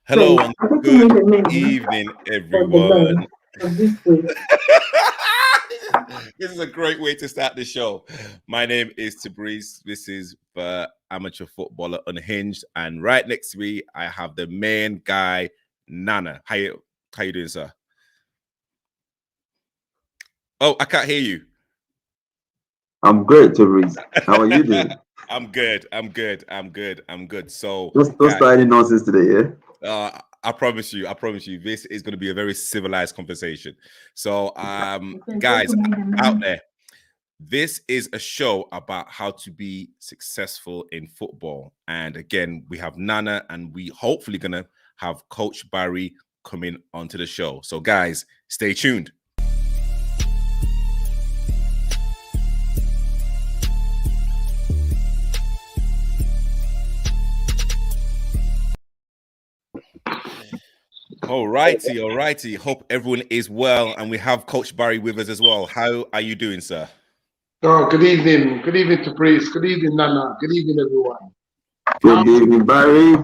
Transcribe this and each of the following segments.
Hello and good evening, everyone. This is a great way to start the show. My name is Tabriz. This is the Amateur Footballer Unhinged, and right next to me, I have the main guy, Nana. How you doing, sir? Oh, I can't hear you. I'm great, Tabriz. How are you doing? I'm good. So don't start any nonsense today, yeah? I promise you, this is going to be a very civilized conversation. So, guys out there, this is a show about how to be successful in football. And again, we have Nana, and we hopefully going to have Coach Barry coming onto the show. So, guys, stay tuned. Alrighty. Hope everyone is well, and we have Coach Barry with us as well. How are you doing, sir? Oh, good evening. Good evening to Priest. Good evening, Nana. Good evening, everyone. Good evening, Barry.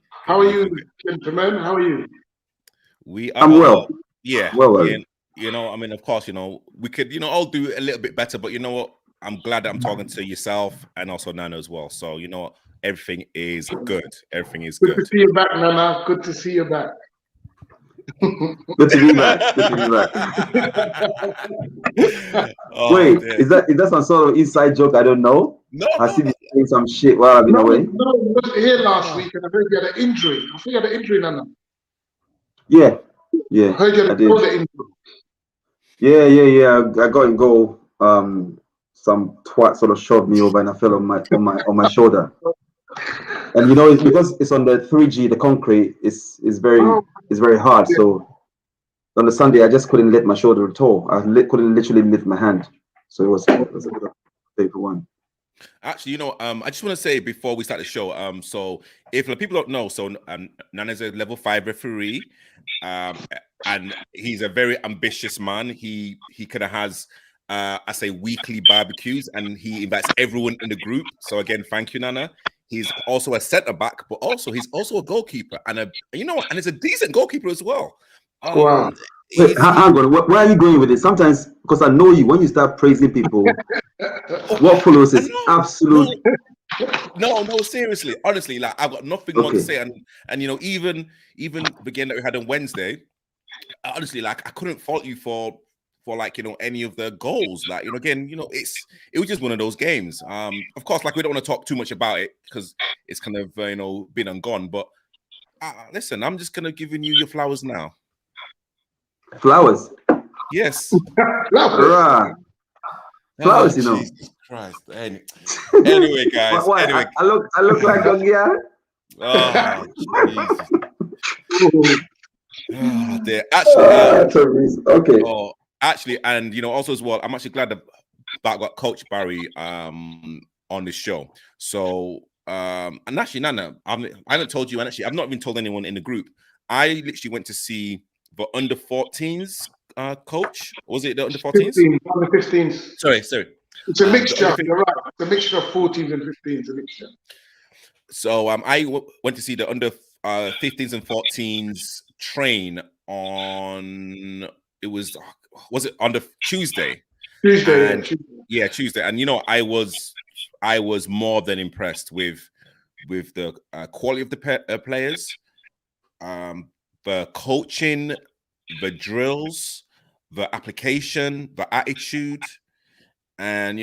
How are you, gentlemen? How are you? I'm well. Yeah. Well. You know, I mean, of course, you know, we could, all do a little bit better, but you know what? I'm glad that I'm talking to yourself and also Nana as well. So, you know what? Everything is good. Everything is good. Good to see you back, Nana. Good to see you back. Good to be back. Wait, dear. Is that some sort of inside joke I don't know? No. I see you saying some shit while I've been away. No, you wasn't here last week, and I heard you had an injury. I think you had an injury, Nana. Yeah. I heard you had a shoulder injury. Yeah. I got in goal. Some twat sort of shoved me over, and I fell on my shoulder. And you know, it's because it's on the 3G, the concrete is very hard. Yeah. So on the Sunday, I just couldn't let my shoulder at all. I couldn't literally lift my hand. So it was a bit of a paper one. Actually, I just want to say before we start the show, so if people don't know, so Nana's a level 5 referee, and he's a very ambitious man. He kind of has, I say, weekly barbecues, and he invites everyone in the group. So again, thank you, Nana. He's also a centre back, but he's also a goalkeeper, and he's a decent goalkeeper as well. Wow. Wait, hang on. Where are you going with it? Sometimes, because I know you, when you start praising people, what follows is absolute. No, seriously, honestly, like I've got nothing more to say, and even the game that we had on Wednesday, honestly, like I couldn't fault you for like any of the goals. Like again, it was just one of those games. Of course, like we don't want to talk too much about it because it's kind of been and gone. But listen, I'm just gonna giving you your flowers now. Flowers. Yes. Flowers. Flowers, Jesus Christ. Anyway, guys. Anyway. I look like a guy. Oh, Jesus. Oh, dear. Actually, okay. Actually, and also as well, I'm actually glad that I got Coach Barry on this show. So, and actually, Nana, I haven't told you, and actually, I've not even told anyone in the group. I literally went to see the under 14s coach. Was it the under 14s? Under 15s. Sorry. It's a mixture. You're right. It's a mixture of 14s and 15s. A mixture. So, I went to see the under 15s and 14s train on. It was it on the Tuesday? Tuesday. Tuesday. And I was more than impressed with the quality of the players, the coaching, the drills, the application, the attitude, and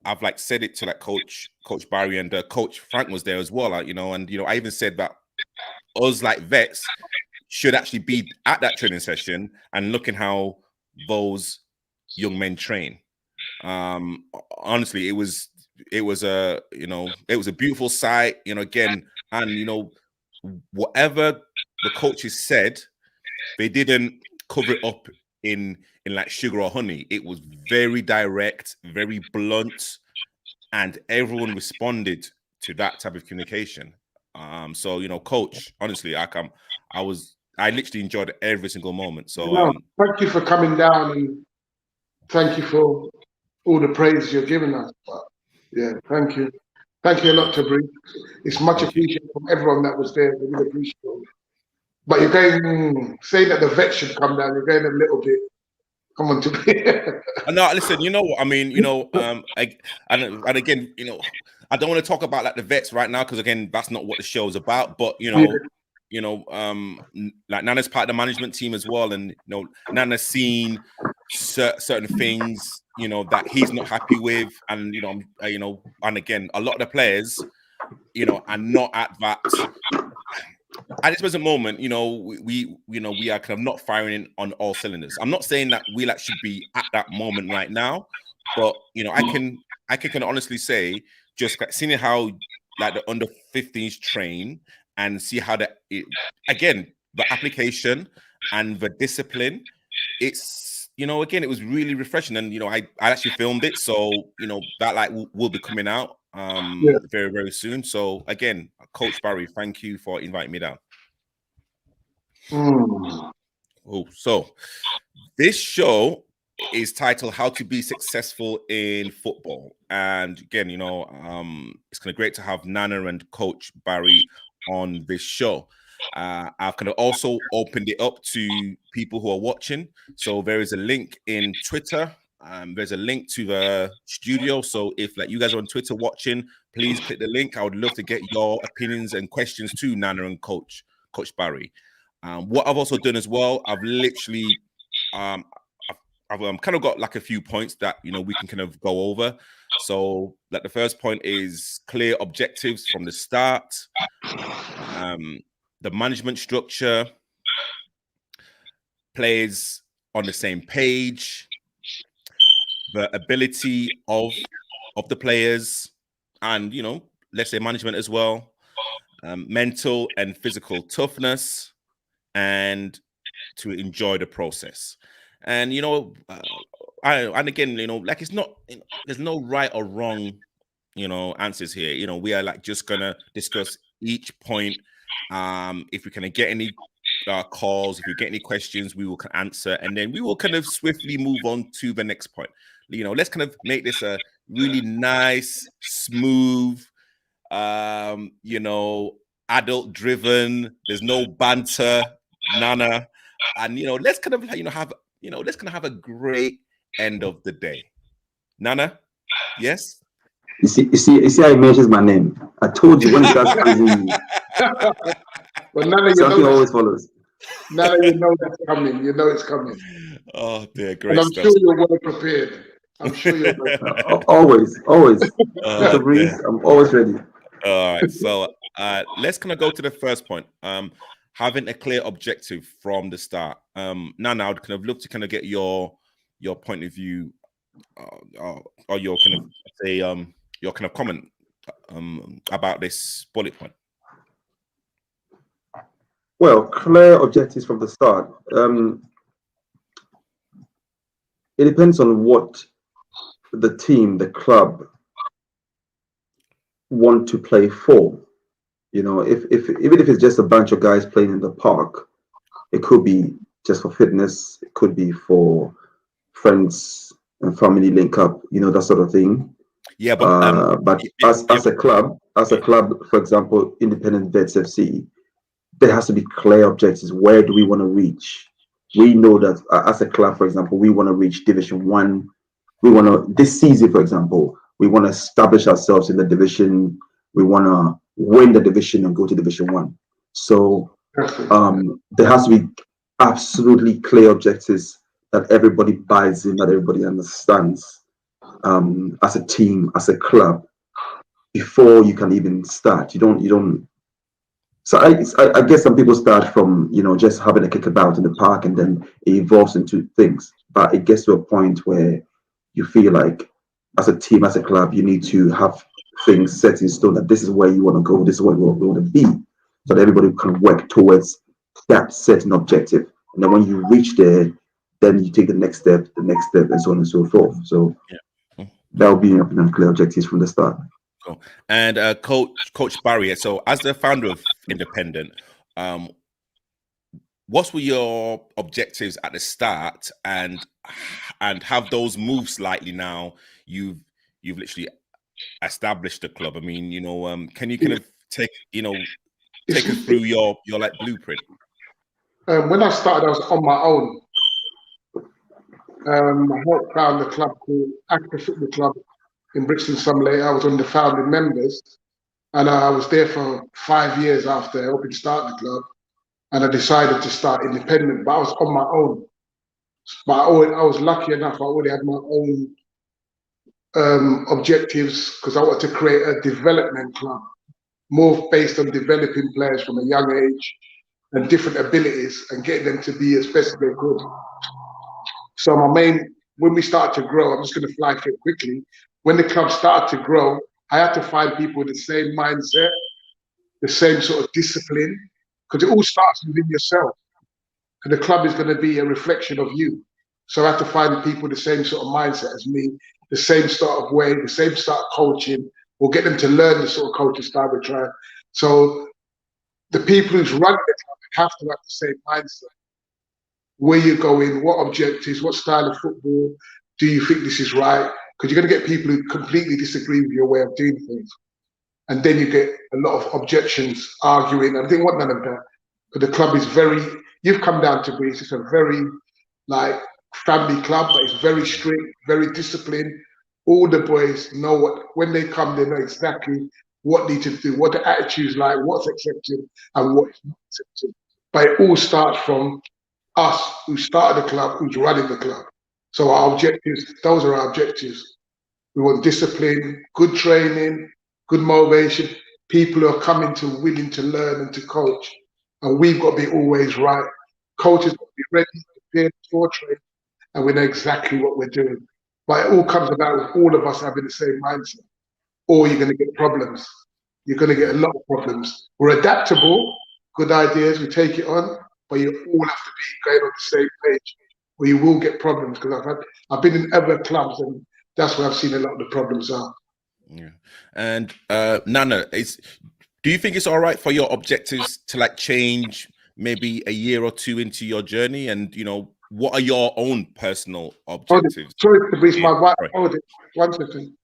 I've like said it to like Coach Barry, and Coach Frank was there as well. I even said that us like vets should actually be at that training session and looking how those young men train. Honestly, it was a beautiful sight, again, and whatever the coaches said, they didn't cover it up in like sugar or honey. It was very direct, very blunt, and everyone responded to that type of communication. So Coach, honestly, I literally enjoyed every single moment. So thank you for coming down, and thank you for all the praise you're giving us. Yeah, thank you. Thank you a lot, Tabri. It's much Thank you. appreciated from everyone that was there. We really appreciate it. But you're going, saying that the vet should come down, you're going a little bit. Come on, Tabri. No, listen, you know what I mean, you know, and again, you know, I don't want to talk about like the vets right now because again, that's not what the show is about. But like Nana's part of the management team as well, and you know, Nana's seen certain things, you know, that he's not happy with, and you know, and again, a lot of the players, you know, are not at that. At this present moment, you know, we are kind of not firing on all cylinders. I'm not saying that we like should be at that moment right now, but you know, I can kind of honestly say, just seeing how like the under 15s train and see how again the application and the discipline, it's, you know, again, it was really refreshing, and you know, I actually filmed it, so you know that like will be coming out very, very soon. So again, Coach Barry, thank you for inviting me down. Oh, so this show is titled How to Be Successful in Football, and again, you know, it's kind of great to have Nana and Coach Barry on this show. I've kind of also opened it up to people who are watching, so there is a link in Twitter. There's a link to the studio, so if like you guys are on Twitter watching, please click the link. I would love to get your opinions and questions to Nana and Coach Barry. What I've also done as well, I've literally I've kind of got like a few points that, you know, we can kind of go over. So like the first point is clear objectives from the start, the management structure, players on the same page, the ability of the players, and, you know, let's say management as well, mental and physical toughness, and to enjoy the process. And, you know, and again, you know, like it's not, you know, there's no right or wrong, you know, answers here. You know, we are like just gonna discuss each point. If we can get any calls, if we get any questions, we will answer, and then we will kind of swiftly move on to the next point. You know, let's kind of make this a really nice, smooth, you know, adult driven. There's no banter, Nana, and you know, let's kind of, you know, have, you know, let's kind of have a great end of the day. Nana, yes. You see how he mentions my name. I told you when it starts praising you. Well, Nana, something always follows. Nana, you know that's coming. You know it's coming. Oh dear, great and I'm stuff. sure you're well prepared. I'm sure you're well prepared. Always. Mr. Breeze, I'm always ready. All right, so let's kind of go to the first point. Having a clear objective from the start. Nana, I would kind of look to kind of get your point of view, or your kind of say your kind of comment about this bullet point. Well, clear objectives from the start. It depends on what the team, the club, want to play for. You know, even if it's just a bunch of guys playing in the park, it could be just for fitness, it could be for friends and family link up, you know, that sort of thing. Yeah, but as a club, for example, Independent Vets FC, there has to be clear objectives. Where do we want to reach? We know that as a club, for example, we want to reach Division 1. We want to, this season, for example, we want to establish ourselves in the division. We want to win the division and go to Division 1. So there has to be absolutely clear objectives that everybody buys in, that everybody understands, as a team, as a club, before you can even start. You don't. So I guess some people start from, you know, just having a kick about in the park, and then it evolves into things. But it gets to a point where you feel like, as a team, as a club, you need to have things set in stone, that this is where you want to go, this is where you want to be, so that everybody can work towards that certain objective. And then when you reach there, then you take the next step, and so on and so forth. So that will be clear objectives from the start. Cool. And Coach Barry, so as the founder of Independent, what were your objectives at the start, and have those moved slightly now? You've literally established the club? I mean, can you kind of take us through your like blueprint? When I started, I was on my own. I helped found a club called Actor Football Club in Brixton Sumley. I was one of the founding members, and I was there for 5 years after helping start the club. And I decided to start independent, but I was on my own. But I was lucky enough, I already had my own objectives, because I wanted to create a development club, more based on developing players from a young age and different abilities and getting them to be as best as they could. So when we started to grow, I'm just going to fly through it quickly. When the club started to grow, I had to find people with the same mindset, the same sort of discipline, because it all starts within yourself. And the club is going to be a reflection of you. So I have to find people the same sort of mindset as me, the same sort of way, the same sort of coaching, or get them to learn the sort of coaching style we're trying. So the people who's running the club have to have the same mindset. Where you're going, what objectives, what style of football, do you think this is right? Because you're going to get people who completely disagree with your way of doing things. And then you get a lot of objections, arguing. I didn't want none of that. But the club is you've come down to Greece, it's a very family club, but it's very strict, very disciplined. All the boys know when they come, they know exactly what they need to do, what the attitude's like, what's accepted and what's not accepted. But it all starts from us who started the club, who's running the club. So our objectives, those are our objectives. We want discipline, good training, good motivation, people who are coming to willing to learn and to coach. And we've got to be always right. Coaches got to be ready, prepared for training, and we know exactly what we're doing. But it all comes about with all of us having the same mindset, or you're going to get problems. You're going to get a lot of problems. We're adaptable, good ideas, we take it on, but you all have to be going on the same page, or you will get problems. Because I've been in other clubs, and that's where I've seen a lot of the problems are. Yeah, and Nana, do you think it's all right for your objectives to change maybe a year or two into your journey? And what are your own personal objectives? Sorry to breathe my wife. Hold it. 1 second.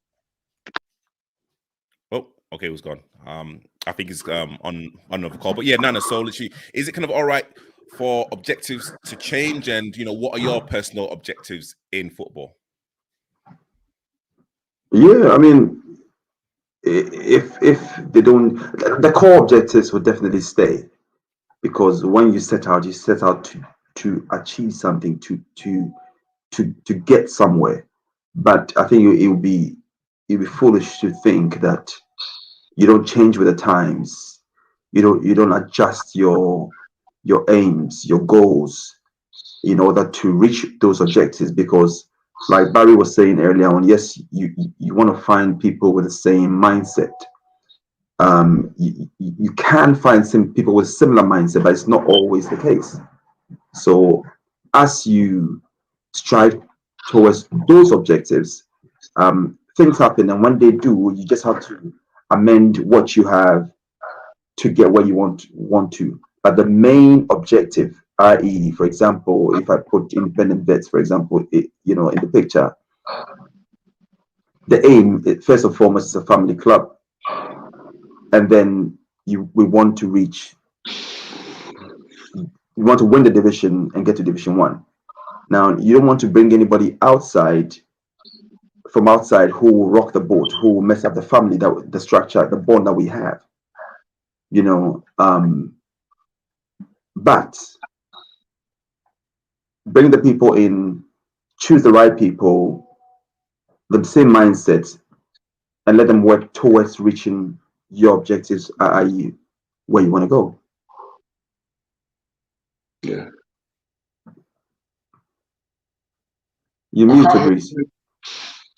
Oh, okay, it was gone. I think it's on another call. But yeah, Nana, so literally, is it kind of all right for objectives to change? And what are your personal objectives in football? Yeah, I mean, if they don't, the core objectives will definitely stay, because when you set out to achieve something, to get somewhere. But I think it'd be foolish to think that you don't change with the times. You don't adjust your aims, your goals, in order to reach those objectives. Because, like Barry was saying earlier on, yes, you want to find people with the same mindset. You can find some people with similar mindset, but it's not always the case. So as you strive towards those objectives, things happen, and when they do, you just have to amend what you have to get where you want to. But the main objective, i.e., for example, if I put independent vets, for example, in the picture, the aim, first and foremost, is a family club, and then we want to reach. You want to win the division and get to Division 1. Now, you don't want to bring anybody from outside who will rock the boat, who will mess up the family, the structure, the bond that we have. But bring the people in, choose the right people, the same mindset, and let them work towards reaching your objectives, i.e., where you want to go. Yeah. You muted, Breeze.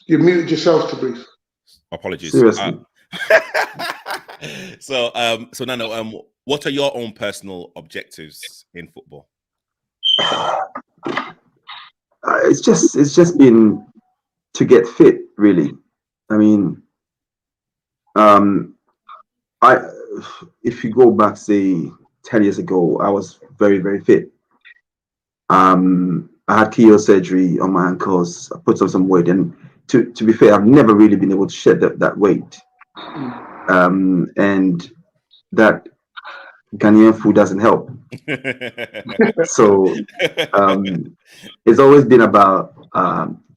You muted yourself, to breathe. Apologies. Seriously. So Nana, what are your own personal objectives in football? It's just been to get fit, really. I mean, if you go back, say 10 years ago, I was very, very fit. I had keyhole surgery on my ankles. I put on some weight, and to be fair, I've never really been able to shed that weight, and that Ghanaian food doesn't help. So it's always been about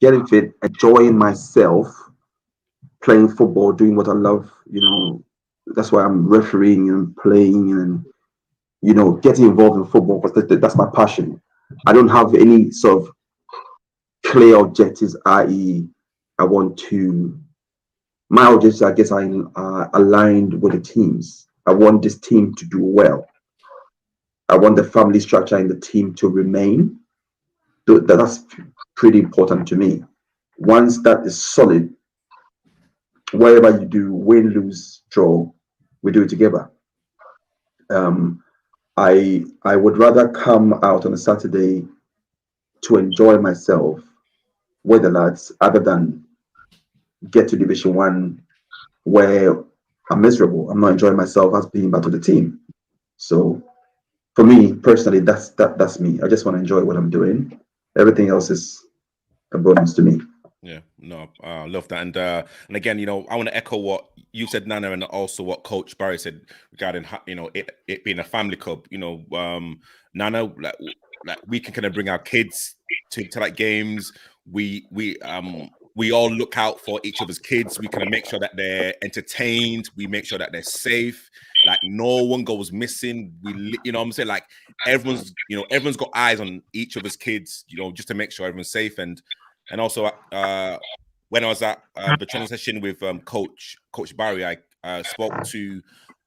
getting fit, enjoying myself, playing football, doing what I love. That's why I'm refereeing and playing and getting involved in football, because that's my passion. I don't have any sort of clear objectives, i.e., my objectives, I guess, are aligned with the teams. I want this team to do well. I want the family structure in the team to remain. That's pretty important to me. Once that is solid, wherever you do, win, lose, draw, we do it together. I would rather come out on a Saturday to enjoy myself with the lads, other than get to Division 1 where I'm miserable. I'm not enjoying myself as being part of the team. So for me personally, that's me. I just want to enjoy what I'm doing. Everything else is a bonus to me. Yeah, no, I love that. And again, I want to echo what you said, Nana, and also what Coach Barry said regarding, it being a family club. Nana, like we can kind of bring our kids to like games. We all look out for each other's kids. We kind of make sure that they're entertained. We make sure that they're safe. Like no one goes missing. What I'm saying? Like everyone's got eyes on each other's kids, just to make sure everyone's safe. And also when I was at the training session with Coach Barry, I spoke to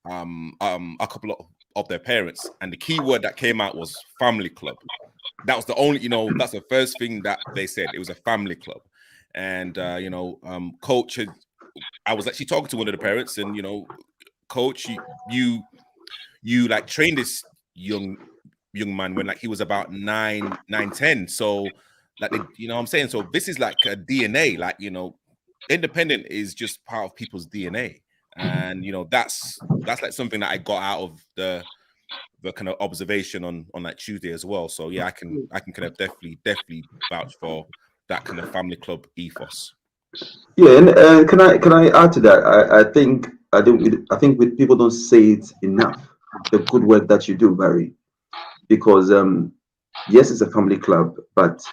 a couple of their parents, and the key word that came out was family club. That was the only, that's the first thing that they said. It was a family club. And Coach I was actually talking to one of the parents, and Coach, you like trained this young man when like he was about 9, 10. So like what I'm saying. So this is like a DNA. Like independent is just part of people's DNA, and that's like something that I got out of the kind of observation on that Tuesday as well. So yeah, I can kind of definitely vouch for that kind of family club ethos. Yeah, and can I add to that? I think with people don't say it enough, the good work that you do, Barry, because yes, it's a family club, but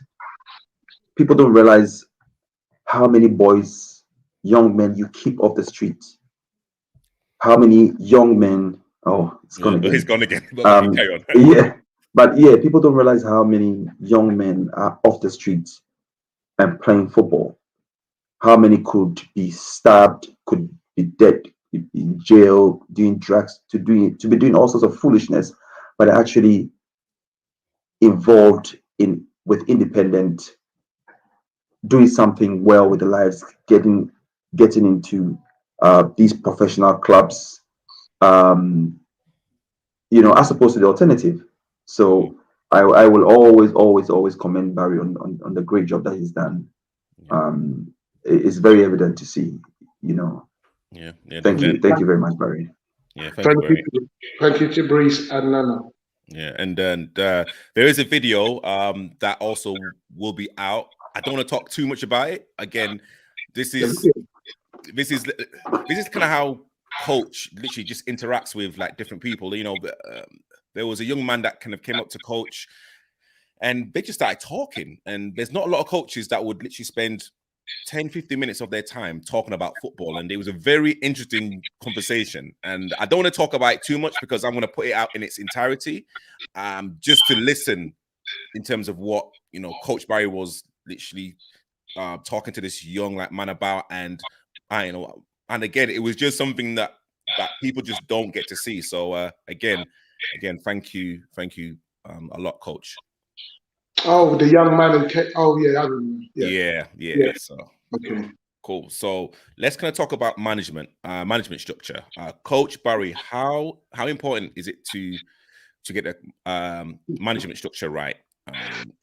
people don't realize how many boys, young men you keep off the street. How many young men? Oh, it's gone again. He's gone again. Carry on. Yeah, but yeah, people don't realize how many young men are off the streets and playing football. How many could be stabbed, could be dead, in jail, doing drugs, to be doing all sorts of foolishness, but are actually involved with independent, doing something well with their lives, getting into these professional clubs, as opposed to the alternative. So I will always commend Barry on the great job that he's done. It's very evident to see, Yeah. Thank you very much, Barry. Yeah, thank you. Thank you to Brice and Nana. Yeah, and then there is a video that also will be out. I don't want to talk too much about it. Again, this is kind of how Coach literally just interacts with like different people. There was a young man that kind of came up to Coach, and they just started talking. And there's not a lot of coaches that would literally spend 10-15 minutes of their time talking about football, and it was a very interesting conversation. And I don't want to talk about it too much because I'm going to put it out in its entirety, just to listen in terms of what Coach Barry was literally talking to this young man about. And and again, it was just something that people just don't get to see. So again, thank you a lot, Coach. Oh, the young man and yeah. So okay, cool. So let's kind of talk about management structure. Coach Barry, how important is it to get the management structure right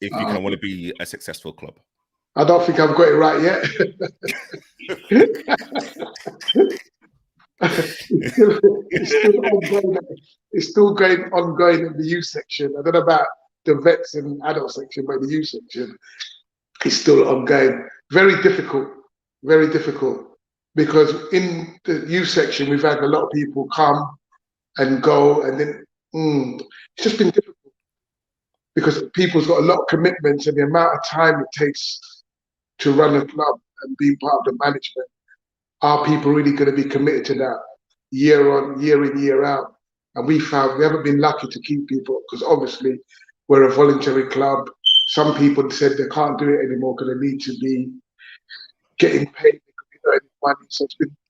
if you kind of want to be a successful club? I don't think I've got it right yet. It's still ongoing in the youth section. I don't know about the vets and adult section, but the youth section is still ongoing. Very difficult very difficult, because in the youth section we've had a lot of people come and go, and then it's just been difficult because people's got a lot of commitments, and the amount of time it takes to run a club and being part of the management. Are people really going to be committed to that year on, year in, year out? And we found we haven't been lucky to keep people, because obviously we're a voluntary club. Some people said they can't do it anymore because they need to be getting paid, they could be earning money. So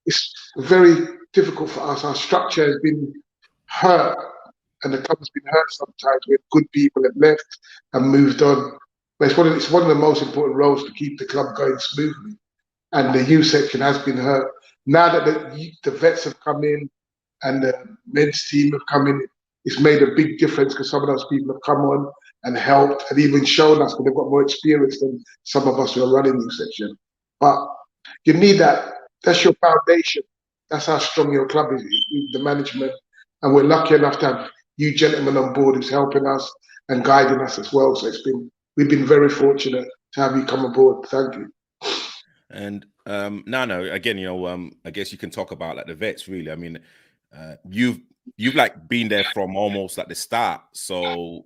it's very difficult for us. Our structure has been hurt, and the club has been hurt sometimes when good people have left and moved on. But it's one of the most important roles to keep the club going smoothly. And the youth section has been hurt. Now that the vets have come in and the men's team have come in, it's made a big difference, because some of those people have come on and helped and even shown us, because they've got more experience than some of us who are running youth section. But you need that. That's your foundation. That's how strong your club is, the management. And we're lucky enough to have you gentlemen on board who's helping us and guiding us as well. So we've been very fortunate to have you come aboard. Thank you. And no, again, I guess you can talk about like the vets, really. I mean, you've like been there from almost at the start. So,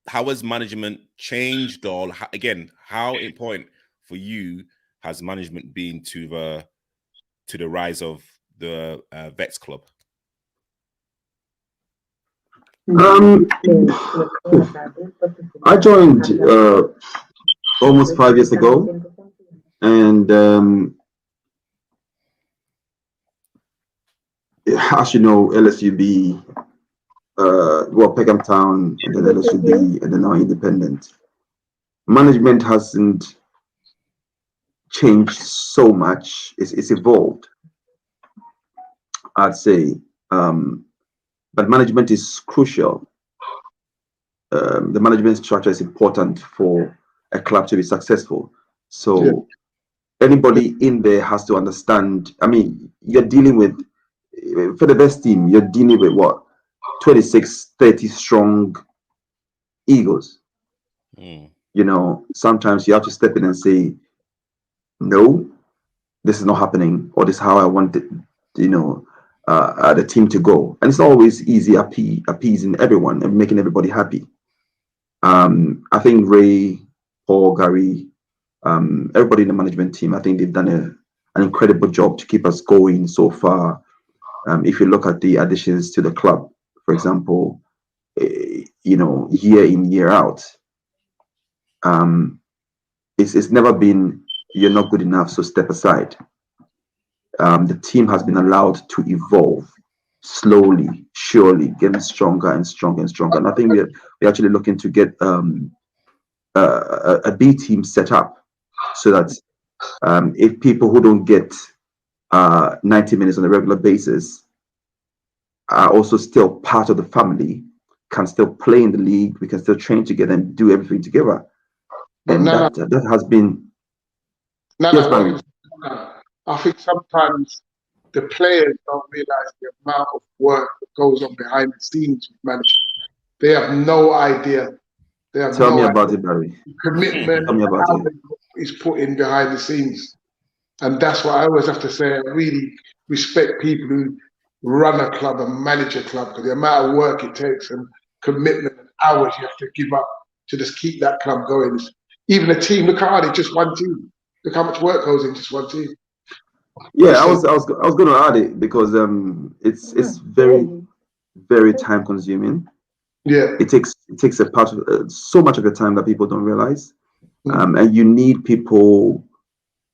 how has management changed, or how important for you has management been to the rise of the Vets Club? I joined almost 5 years ago, and as you know, LSUB, Peckham Town, and then LSUB, and then now Independent. Management hasn't changed so much. It's evolved, I'd say. But management is crucial. The management structure is important for a club to be successful. So anybody in there has to understand. I mean, you're dealing with, for the best team, you're dealing with what? 26, 30 strong egos. Sometimes you have to step in and say, no, this is not happening, or this is how I want it, the team to go. And it's not always easy appeasing everyone and making everybody happy. I think Ray, Paul, Gary, everybody in the management team, I think they've done an incredible job to keep us going so far. If you look at the additions to the club, for example, year in, year out, it's never been, you're not good enough, so step aside. The team has been allowed to evolve slowly, surely, getting stronger and stronger and stronger. And I think we're actually looking to get a B team set up, so that if people who don't get 90 minutes on a regular basis are also still part of the family, can still play in the league, we can still train together and do everything together. And that has been... I think sometimes the players don't realize the amount of work that goes on behind the scenes with management. They have no idea. Tell me about it, Barry. Commitment is put in behind the scenes. And that's why I always have to say, I really respect people who run a club and manage a club, because the amount of work it takes and commitment and hours you have to give up to just keep that club going. Even a team, look at it, just one team. Look how much work goes into just one team. Yeah, I was going to add it, because it's very, very time consuming. Yeah, it takes a part of so much of your time that people don't realize, and you need people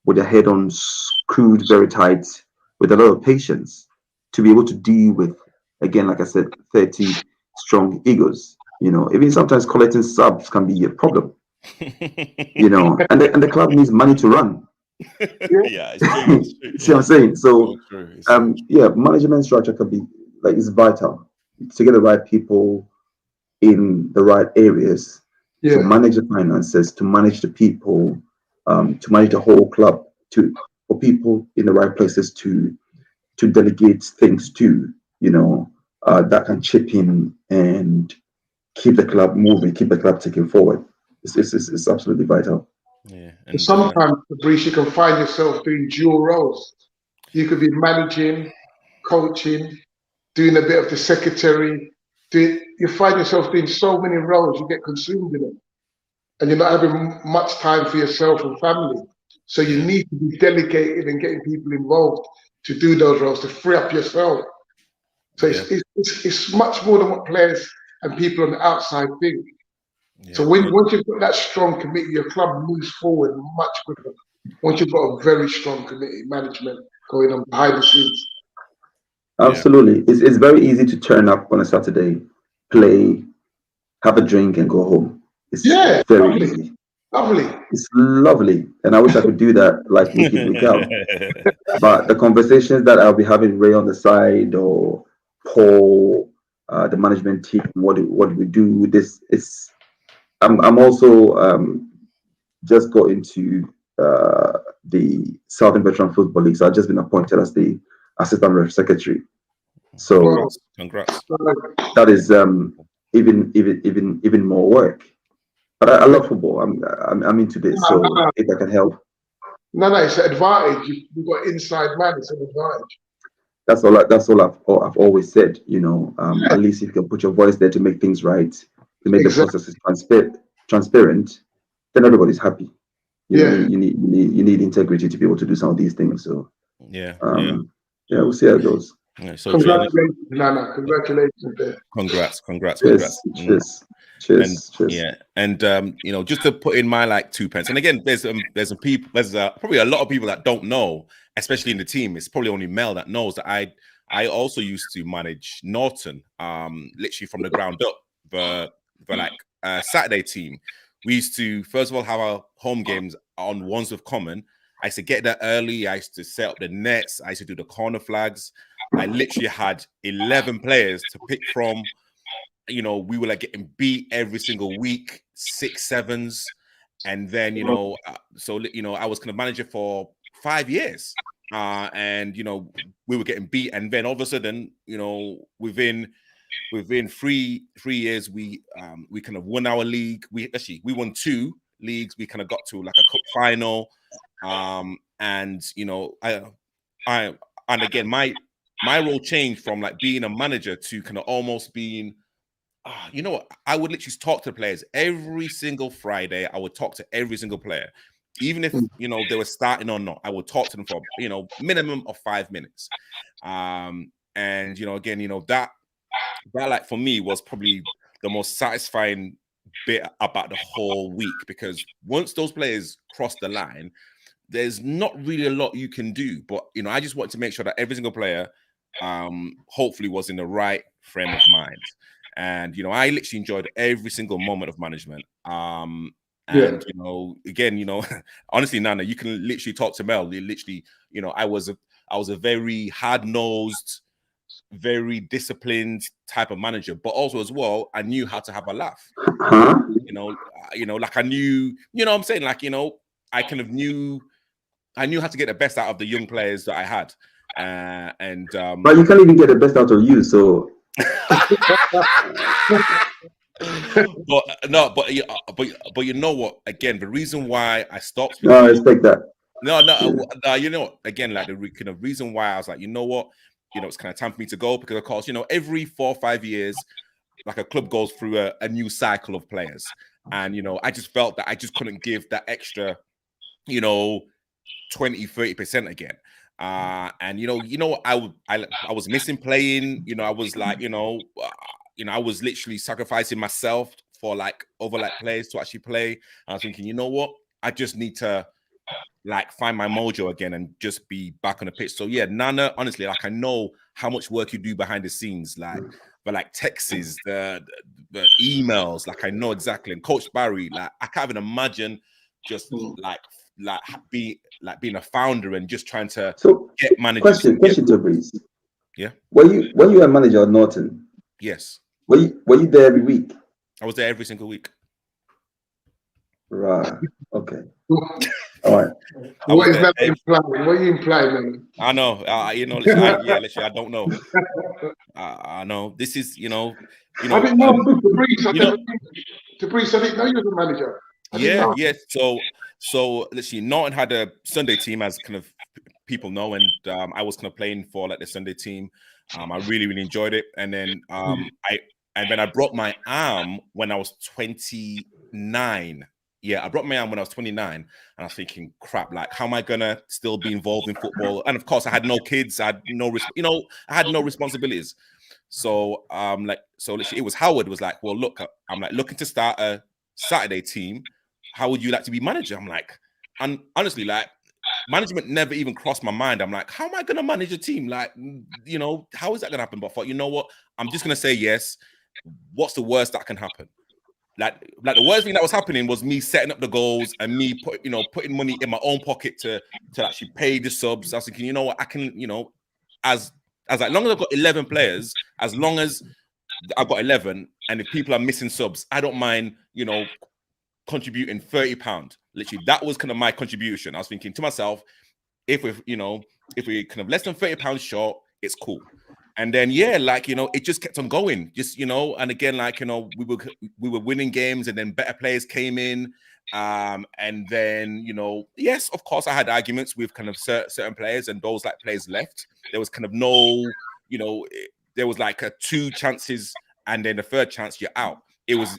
with their head on screwed very tight, with a lot of patience, to be able to deal with, again, like I said, 30 strong egos. Even sometimes collecting subs can be a problem. And the club needs money to run. Yeah, it's true. See what I'm saying? So, management structure can be it's vital to get the right people in the right areas to manage the finances, to manage the people, to manage the whole club, for people in the right places to delegate things to, that can chip in and keep the club moving, keep the club taking forward. It's absolutely vital. Yeah. And sometimes, Fabrice, you can find yourself doing dual roles. You could be managing, coaching, doing a bit of the secretary. You find yourself doing so many roles, you get consumed in it. And you're not having much time for yourself and family. So you need to be delegated and getting people involved to do those roles, to free up yourself. So it's much more than what players and people on the outside think. Yeah. So once you've got that strong committee, your club moves forward much quicker. Once you've got a very strong committee management going on behind the scenes. Absolutely. It's very easy to turn up on a Saturday, play, have a drink and go home. It's very lovely. easy. Lovely. It's lovely. And I wish I could do that like week in, week out. But the conversations that I'll be having Ray on the side or Paul, the management team, what do we do? I'm also just got into the Southern Veteran Football League. So I've just been appointed as the assistant secretary. So congrats. That is even more work. But I love football. I'm into this. So if I can help. No, it's an advantage. You've got inside man. It's an advantage. That's all I've always said. You know, at least if you can put your voice there to make things right, to make the processes transparent, then everybody's happy. You need integrity to be able to do some of these things. So we'll see how it goes. Yeah, so congratulations, Nana. Congratulations there. Congrats. Cheers. And just to put in my 2 pence. And again, there's probably a lot of people that don't know, especially in the team. It's probably only Mel that knows that I also used to manage Norton, literally from the ground up. For Saturday team, we used to first of all have our home games on Wandsworth Common. I used to get there early. I used to set up the nets. I used to do the corner flags. I literally had 11 players to pick from. We were getting beat every single week, 6-7s. And then, I was kind of manager for 5 years. And, we were getting beat. And then all of a sudden, within 3 years, we kind of won our league. We won 2 leagues. We kind of got to a cup final. And again, my role changed from being a manager to kind of almost being, I would literally talk to the players every single Friday. I would talk to every single player, even if they were starting or not. I would talk to them for minimum of 5 minutes. And again, that for me was probably the most satisfying bit about the whole week, because once those players cross the line, there's not really a lot you can do. But I just wanted to make sure that every single player hopefully was in the right frame of mind. And I literally enjoyed every single moment of management. And again, honestly, Nana, you can literally talk to Mel. Literally, I was a very hard-nosed, very disciplined type of manager, but also as well, I knew how to have a laugh. I knew, what I'm saying, I kind of knew how to get the best out of the young players that I had. But you can't even get the best out of you, so. but you know what? Again, the reason why I stopped. No, I respect that. No. You know what? Again, the kind of reason why I was like, you know what? It's kind of time for me to go, because of course, every 4 or 5 years, a club goes through a new cycle of players, and I just felt that I just couldn't give that extra, 20-30% again. And I was missing playing. I was I was literally sacrificing myself for other players to actually play. I was thinking, you know what? I just need to find my mojo again and just be back on the pitch. So yeah, Nana, honestly, I know how much work you do behind the scenes, but texts, the emails, I know exactly. And Coach Barry, I can't even imagine just being a founder and just trying to get managers. Question to Breeze. Yeah. Were you a manager at Norton? Yes. Were you there every week? I was there every single week. Right. Okay. All right. What is that implying? What are you implying, man? I know. Literally, I don't know. I know. This is, I didn't know. To Breeze, I didn't know you were the manager. Yes. So literally, Norton had a Sunday team, as kind of people know, and I was kind of playing for like the Sunday team. I really enjoyed it, and then I broke my arm when I was 29. Yeah, I broke my arm when I was 29, and I was thinking, crap, like, how am I gonna still be involved in football? And of course, I had no kids, I had no, I had no responsibilities. So, so literally, it was Howard was like, well, look, I'm like looking to start a Saturday team. How would you like to be manager? I'm like, and honestly, like, management never even crossed my mind. I'm like, how am I gonna manage a team? Like, how is that gonna happen? But I thought, you know what? I'm just gonna say yes. What's the worst that can happen? Like the worst thing that was happening was me setting up the goals and me putting money in my own pocket to actually pay the subs. I was thinking, you know what, I can, as long as I've got 11 players, as long as I've got 11, and if people are missing subs, I don't mind, contributing £30. Literally, that was kind of my contribution. I was thinking to myself, if we're kind of less than £30 short, it's cool. And then it just kept on going, and again, we were winning games, and then better players came in, and then yes, of course, I had arguments with kind of certain players, and those like players left. There was kind of no, there was like 2 chances, and then the third chance you're out. It was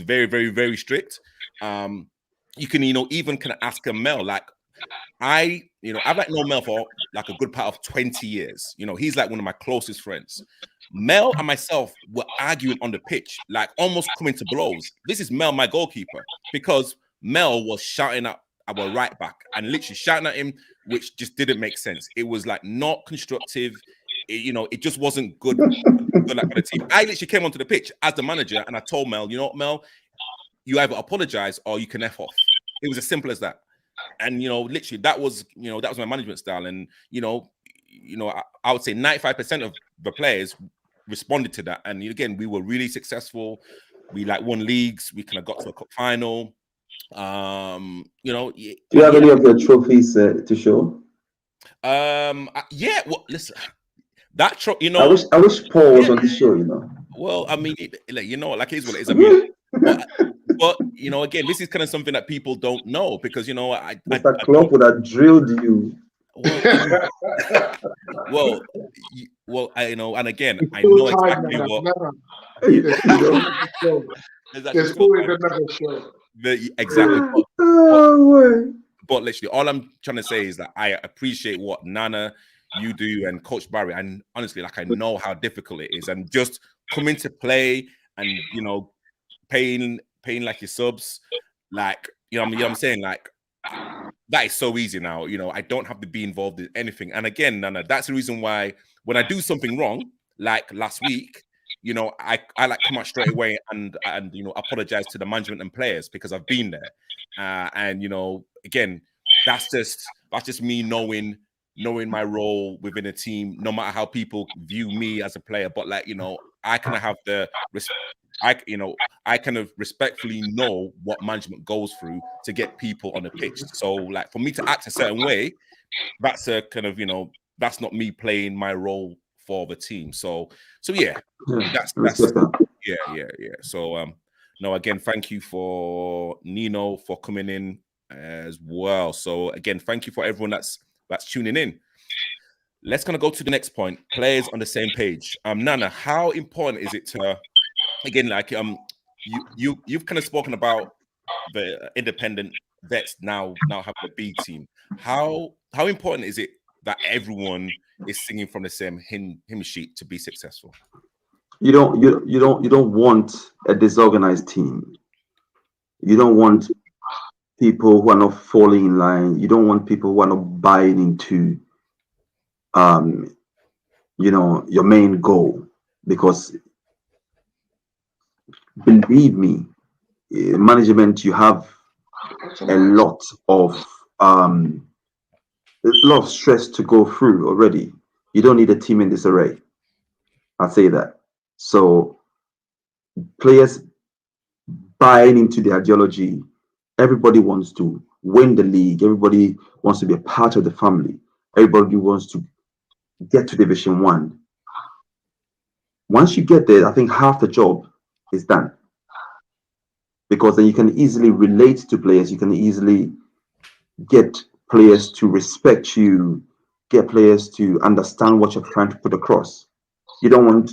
very, very, very strict. You can even kind of ask a Mel, like, I've like known Mel for like a good part of 20 years. He's like one of my closest friends. Mel and myself were arguing on the pitch, like almost coming to blows. This is Mel, my goalkeeper, because Mel was shouting at our right back and literally shouting at him, which just didn't make sense. It was like not constructive. It just wasn't good for the team. I literally came onto the pitch as the manager, and I told Mel, you know what, Mel, you either apologize or you can F off. It was as simple as that. And literally, that was my management style. And I would say 95% of the players responded to that. And again, we were really successful. We won leagues. We kind of got to a cup final. Do you have any of your trophies to show? Yeah. Well, listen, that I wish Paul was on the show. Well, I mean, it is what it is. I mean, but again, this is kind of something that people don't know, because Mr. Klopp would have drilled you. Well, and again, I know exactly what. There's always another show. Exactly. But literally, all I'm trying to say is that I appreciate what Nana, you do, and Coach Barry, and honestly, like, I know how difficult it is, and just coming to play and paying like your subs, like I'm saying, like, that is so easy now. I don't have to be involved in anything. And again, Nana, that's the reason why when I do something wrong, like last week, I like come out straight away and apologize to the management and players, because I've been there. And again, that's just me knowing my role within a team, no matter how people view me as a player. But I kind of have the I kind of respectfully know what management goes through to get people on the pitch. So like, for me to act a certain way, that's a kind of that's not me playing my role for the team. So yeah, that's yeah. So no, again, thank you for Nino for coming in as well. So again, thank you for everyone that's tuning in. Let's kind of go to the next point. Players on the same page. Nana, how important is it to, again, like you've kind of spoken about the independent vets now have a B team. How important is it that everyone is singing from the same hymn sheet to be successful? You don't want a disorganized team. You don't want people who are not falling in line. You don't want people who are not buying into your main goal, because believe me, management, you have a lot of stress to go through already. You don't need a team in disarray. I'll say that. So players buying into the ideology. Everybody wants to win the league. Everybody wants to be a part of the family. Everybody wants to get to Division 1. Once you get there, I think half the job is done, because then you can easily relate to players. You can easily get players to respect you, get players to understand what you're trying to put across. You don't want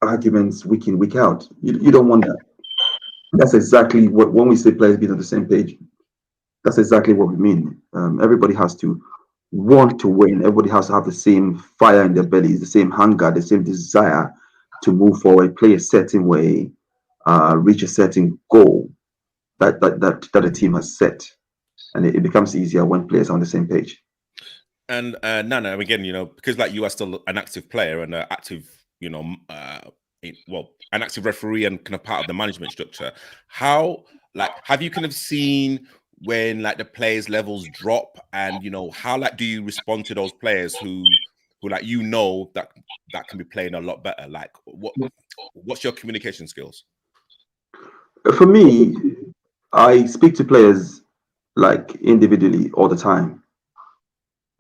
arguments week in, week out. You don't want that. That's exactly what, when we say players being on the same page, that's exactly what we mean. Everybody has to want to win. Everybody has to have the same fire in their bellies, the same hunger, the same desire to move forward, play a certain way, reach a certain goal that a team has set. And it becomes easier when players are on the same page. And Nana, again, because like you are still an active player and an active, an active referee and kind of part of the management structure. How, like, have you kind of seen when like the players' levels drop, and how like do you respond to those players who like that can be playing a lot better? Like, what's your communication skills? For me, I speak to players like individually all the time.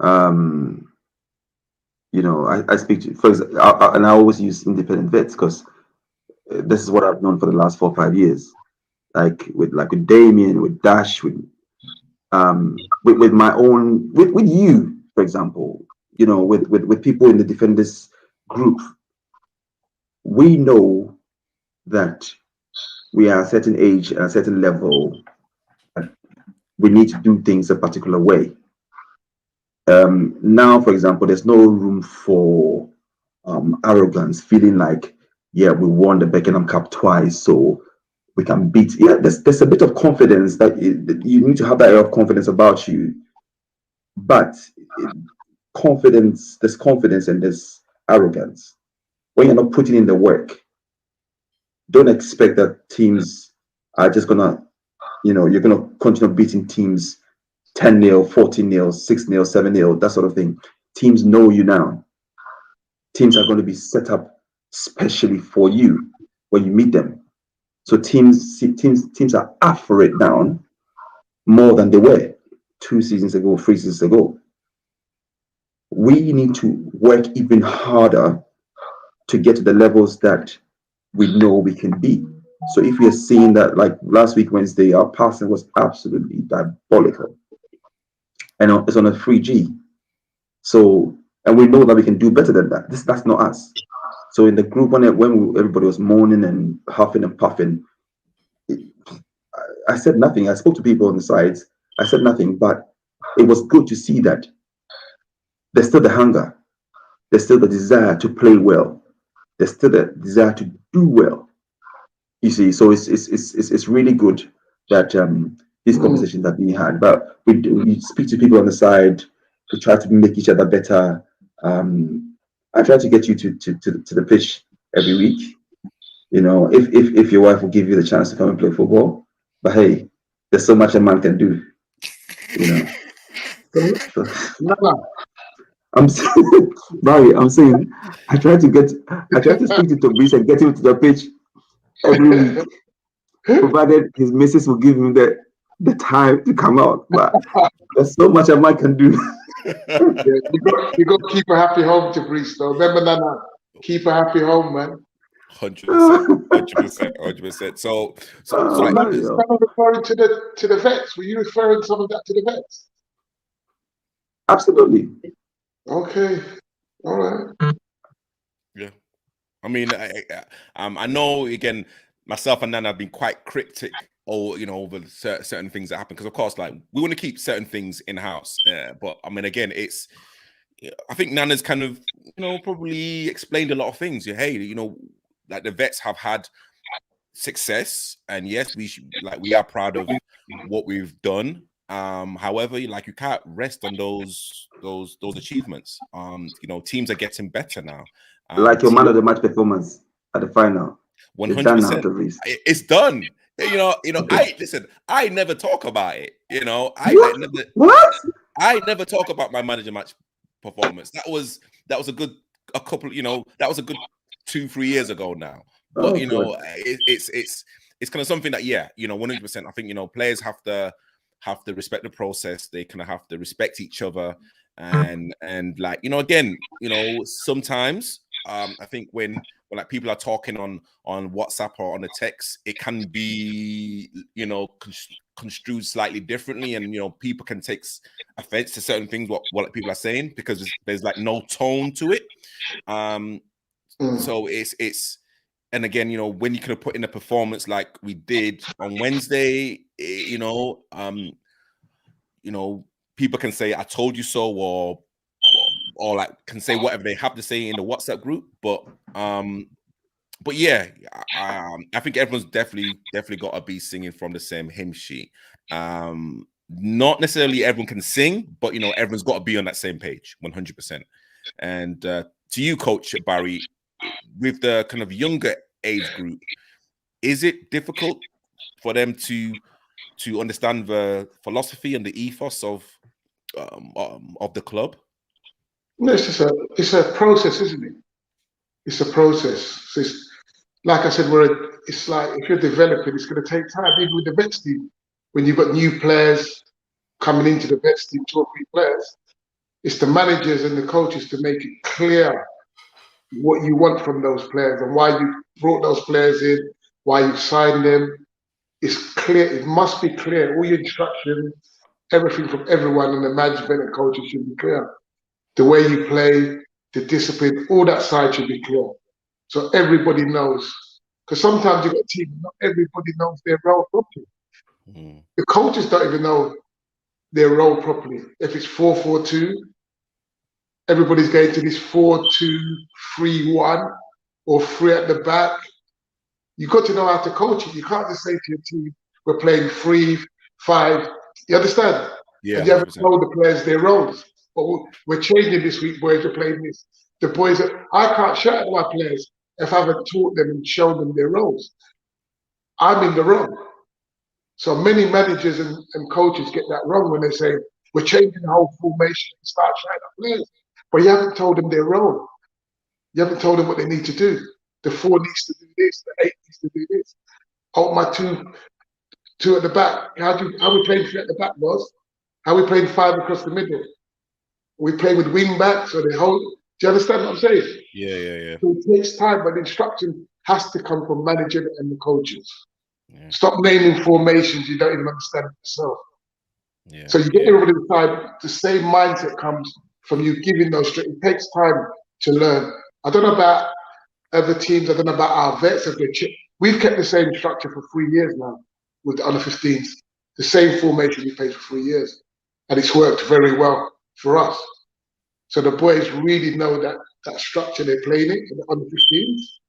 I speak to, for example, and I always use independent vets because this is what I've known for the last 4 or 5 years. Like with Damien, with Dash, with my own, with you, for example, with people in the defenders group. We know that we are a certain age and a certain level. We need to do things a particular way. Now, for example, there's no room for arrogance, feeling like, yeah, we won the Beckenham Cup twice, so we can beat. Yeah, there's a bit of confidence that you need to have that air of confidence about you. But there's confidence and there's arrogance. When you're not putting in the work, don't expect that teams are just gonna, you're gonna continue beating teams 10-0, 14-0, 6-0, 7-0, that sort of thing. Teams know you now. Teams are going to be set up specially for you when you meet them. So teams are up for it now more than they were 2 seasons ago, 3 seasons ago. We need to work even harder to get to the levels that we know we can be. So if we are seeing that, like last week Wednesday, our passing was absolutely diabolical, and it's on a 3G. So, and we know that we can do better than that. That's not us. So in the group, when everybody was moaning and huffing and puffing, I said nothing. I spoke to people on the sides. I said nothing, but it was good to see that there's still the hunger. There's still the desire to play well. There's still the desire to do well. You see, so it's really good that these conversations are being had. But we speak to people on the side to try to make each other better. I try to get you to the pitch every week. If your wife will give you the chance to come and play football. But hey, there's so much a man can do. I'm saying, Barry, I try to speak to Tobias and get him to the pitch every week, provided his missus will give him the time to come out. But there's so much a man can do. You got to keep a happy home, Tobias. Though. Remember that, keep a happy home, man. 100%. So like, referring to the vets. Were you referring some of that to the vets? Absolutely. Okay. All right. Yeah. I mean, I know, again, myself and Nana have been quite cryptic over certain things that happen, because of course, like, we want to keep certain things in house. But I mean, again, I think Nana's kind of probably explained a lot of things. Hey, like the vets have had success, and yes, we are proud of what we've done. However, like, you can't rest on those achievements. Teams are getting better now. Like your man of the match performance at the final. 100%. It's done. I never talk about it. I never talk about my manager match performance. That was a good 2-3 years ago now. But it's kind of something that 100%. I think players have to respect the process. They kind of have to respect each other, and like again, sometimes I think when like people are talking on WhatsApp or on the text, it can be, you know, construed slightly differently, and you know, people can take offense to certain things what people are saying because there's like no tone to it. So it's and again, you know, when you can put in a performance like we did on Wednesday, you know, people can say "I told you so," or like can say whatever they have to say in the WhatsApp group. But yeah, I think everyone's definitely got to be singing from the same hymn sheet. Not necessarily everyone can sing, but you know, everyone's got to be on that same page, 100%. And to you, Coach Barry, with the kind of younger age group, is it difficult for them to understand the philosophy and the ethos of the club? No, it's a process, isn't it? It's a process. So it's, like I said, it's like if you're developing, it's going to take time. Even with the vets team, when you've got new players coming into the vets team, 2 or 3 players, it's the managers and the coaches to make it clear what you want from those players and why you brought those players in, why you signed them. It's clear. It must be clear. All your instructions, everything from everyone and the management and coaches should be clear. The way you play, the discipline, all that side should be clear. So everybody knows. Because sometimes you've got a team, not everybody knows their role properly. The coaches don't even know their role properly. If it's 4-4-2, everybody's going to this 4-2-3-1 or 3 at the back. You've got to know how to coach it. You can't just say to your team, we're playing 3-5. You understand? Yeah. And you have to know the players their roles. But we're changing this week, boys. We're playing this. The boys, I can't shout at my players if I haven't taught them and shown them their roles. I'm in the wrong. So many managers and coaches get that wrong when they say, we're changing the whole formation and start shouting at players. But you haven't told them their role. You haven't told them what they need to do. The 4 needs to do this, the 8 needs to do this. Hold my two at the back. How we playing 3 at the back, boss? How we playing 5 across the middle? We play with wing backs, or they hold. Do you understand what I'm saying? Yeah. So it takes time, but the instruction has to come from management and the coaches. Yeah. Stop naming formations you don't even understand yourself. Yeah. So you get everybody inside. The same mindset comes from you giving those. It takes time to learn. I don't know about other teams. I don't know about our vets. We've kept the same structure for 3 years now with the under 15s. The same formation we played for 3 years, and it's worked very well for us. So the boys really know that structure they're playing it in the under 15s.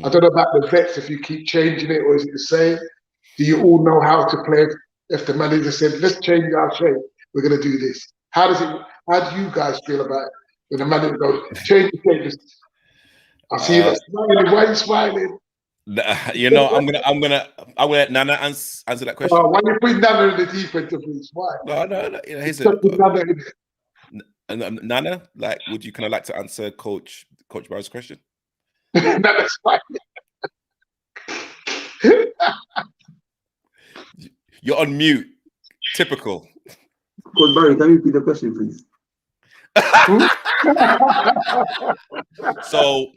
I don't know about the vets, if you keep changing it or is it the same? Do you all know how to play? If the manager said, let's change our shape, we're going to do this. How do you guys feel about it? When the manager goes, change the shape. I see you smiling. Why are you smiling? You know, I'm gonna let Nana answer that question. Why you put Nana in the defensive please? Why? No. You know, here's Nana, like, would you kind of like to answer Coach Barry's question? Nana's fine. You're on mute. Typical. Coach Barry, can you repeat the question, please? So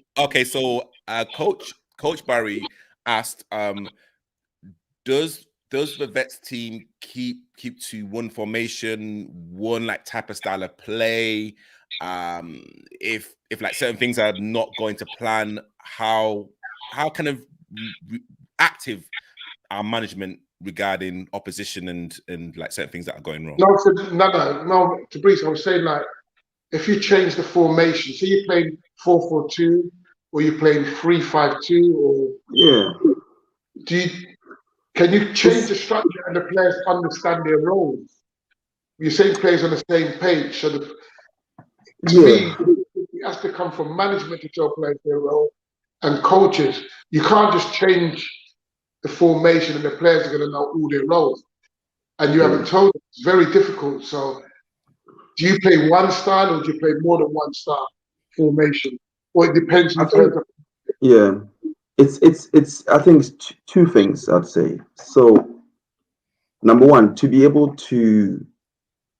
Coach Barry asked, does the vets team keep to one formation, one like type of style of play? If like certain things are not going to plan, how kind of active our management regarding opposition and like certain things that are going wrong? No, to Breeze, I was saying, like, if you change the formation, so you're playing 4-4-2 or you're playing 3-5-2, or can you change the structure and the players understand their roles? You're saying players on the same page. So to me, it has to come from management to tell players their role and coaches. You can't just change the formation and the players are going to know all their roles. And you haven't told them. It's very difficult. So do you play one style or do you play more than one style formation? Or it depends on terms of... Yeah. It's I think it's 2 things I'd say. So number 1, to be able to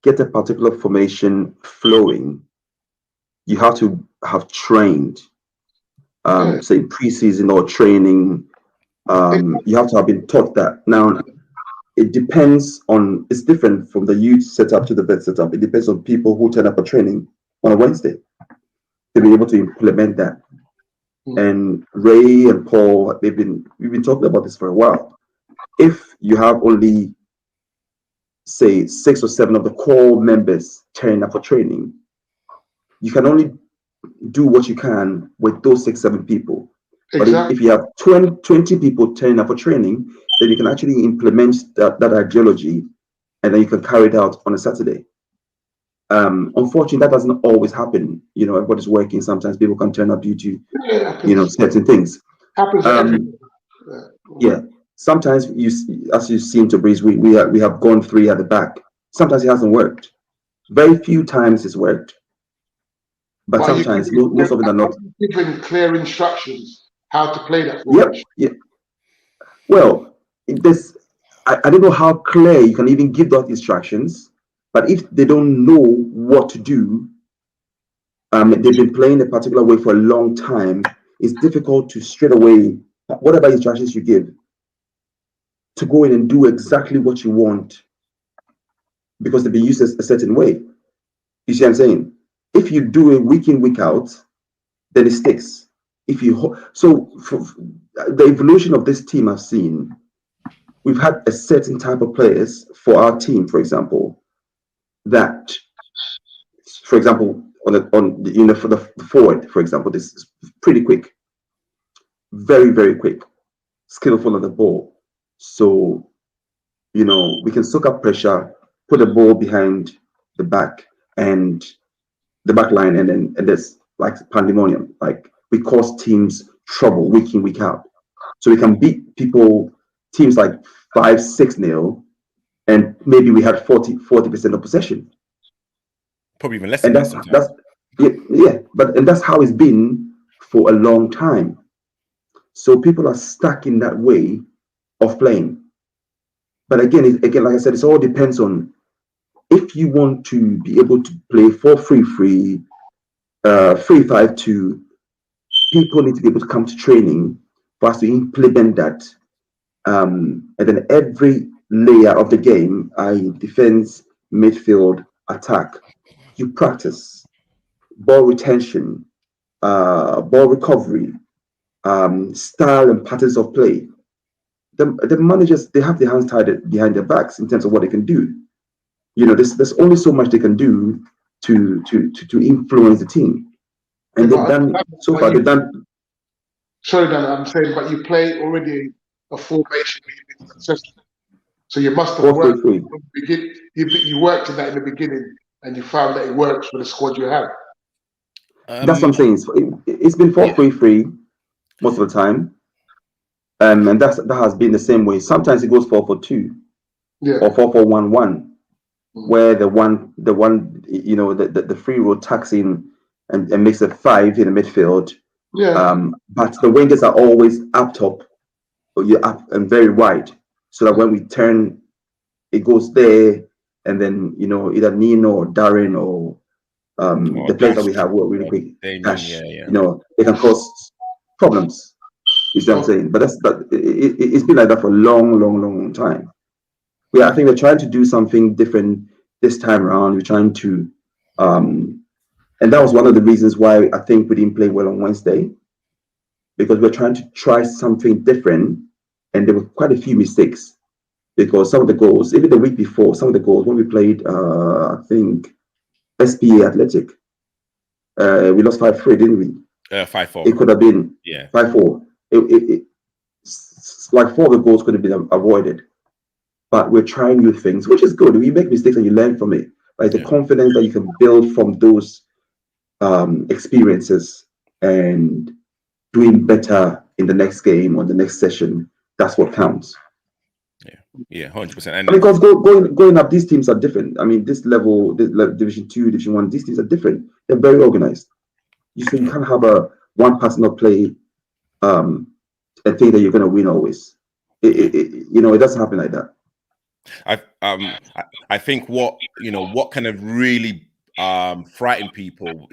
get a particular formation flowing, you have to have trained say preseason or training. You have to have been taught that. Now, it depends on, it's different from the youth setup to the vet setup. It depends on people who turn up for training on a Wednesday to be able to implement that. And Ray and Paul, we've been talking about this for a while. If you have only, say, 6 or 7 of the core members turning up for training, you can only do what you can with those 6, 7 people. Exactly. But if you have 20 people turning up for training, then you can actually implement that ideology, and then you can carry it out on a Saturday. Unfortunately, that doesn't always happen. You know, everybody's working. Sometimes people can turn up due to, you know, certain things. Happens. Yeah. Sometimes as you've seen, Tabriz, we have gone 3 at the back. Sometimes it hasn't worked. Very few times it's worked. But sometimes most of it are not. Given clear instructions how to play that formation. Yeah. Well, I don't know how clear you can even give those instructions, but if they don't know what to do, they've been playing a particular way for a long time, it's difficult to straight away, whatever instructions you give, to go in and do exactly what you want, because they've been used a certain way. You see what I'm saying? If you do it week in, week out, then it sticks. So for the evolution of this team I've seen, we've had a certain type of players for our team, for example, that, for example, for the forward, for example, this is pretty quick, very, very quick, skillful on the ball. So, you know, we can soak up pressure, put the ball behind the back and the back line, and there's like pandemonium. Like, we cause teams trouble week in, week out. So we can beat teams like 5-6-0, and maybe we had 40% of possession. Probably even less than that sometimes. And that's how it's been for a long time. So people are stuck in that way of playing. But again, like I said, it all depends on, if you want to be able to play 4-3-3, 3-5-2, people need to be able to come to training for us to implement that. And then every layer of the game, i.e. defense, midfield, attack, you practice ball retention, ball recovery, style and patterns of play. The managers, they have their hands tied behind their backs in terms of what they can do. You know, there's only so much they can do to influence the team. And they've done so far. They've done. Sorry, Dan, I'm saying, but you play already a formation where you've been successful. So you must have worked. You worked in that in the beginning, and you found that it works for the squad you have. That's what I'm saying. It's been 4-3-3 most of the time, and that has been the same way. Sometimes it goes 4-4-2, or 4-4-1-1, where the one you know, the free road tucks in and makes a 5 in the midfield. But the wingers are always up top, or you're up and very wide, so that when we turn, it goes there, and then, you know, either Nino or Darren or the players that we have were really quick. You know, they can cause problems. You see what I'm saying? But it's been like that for a long time. I think we're trying to do something different this time around. We're trying to, and that was one of the reasons why I think we didn't play well on Wednesday, because we're trying to try something different, and there were quite a few mistakes, because some of the goals, even the week before, some of the goals when we played, I think, SPA Athletic, we lost 5-3, didn't we? 5-4. It could have been 5-4. Like 4 of the goals could have been avoided. But we're trying new things, which is good. We make mistakes and you learn from it. Like the confidence that you can build from those experiences, and doing better in the next game or the next session, that's what counts. Yeah, 100%. And because going up, these teams are different. I mean, this level, Division 2, Division 1, these teams are different. They're very organized. You can't have one person not play and think that you're going to win always. You know, it doesn't happen like that. I think what kind of really frighten people,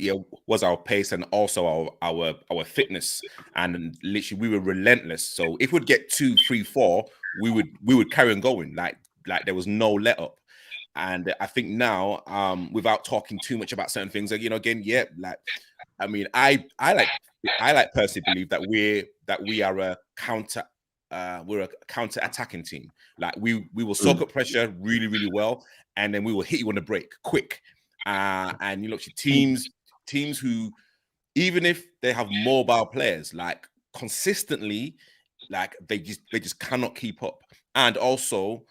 was our pace and also our fitness, and literally we were relentless. So if we'd get 2, 3, 4, we would carry on going like there was no let up. And I think now, without talking too much about certain things, again, like, I mean, I like personally believe that we are a counter. We're a counter-attacking team. Like we will soak up pressure really, really well, and then we will hit you on the break quick. And teams who, even if they have mobile players, like consistently, like they just cannot keep up. And also,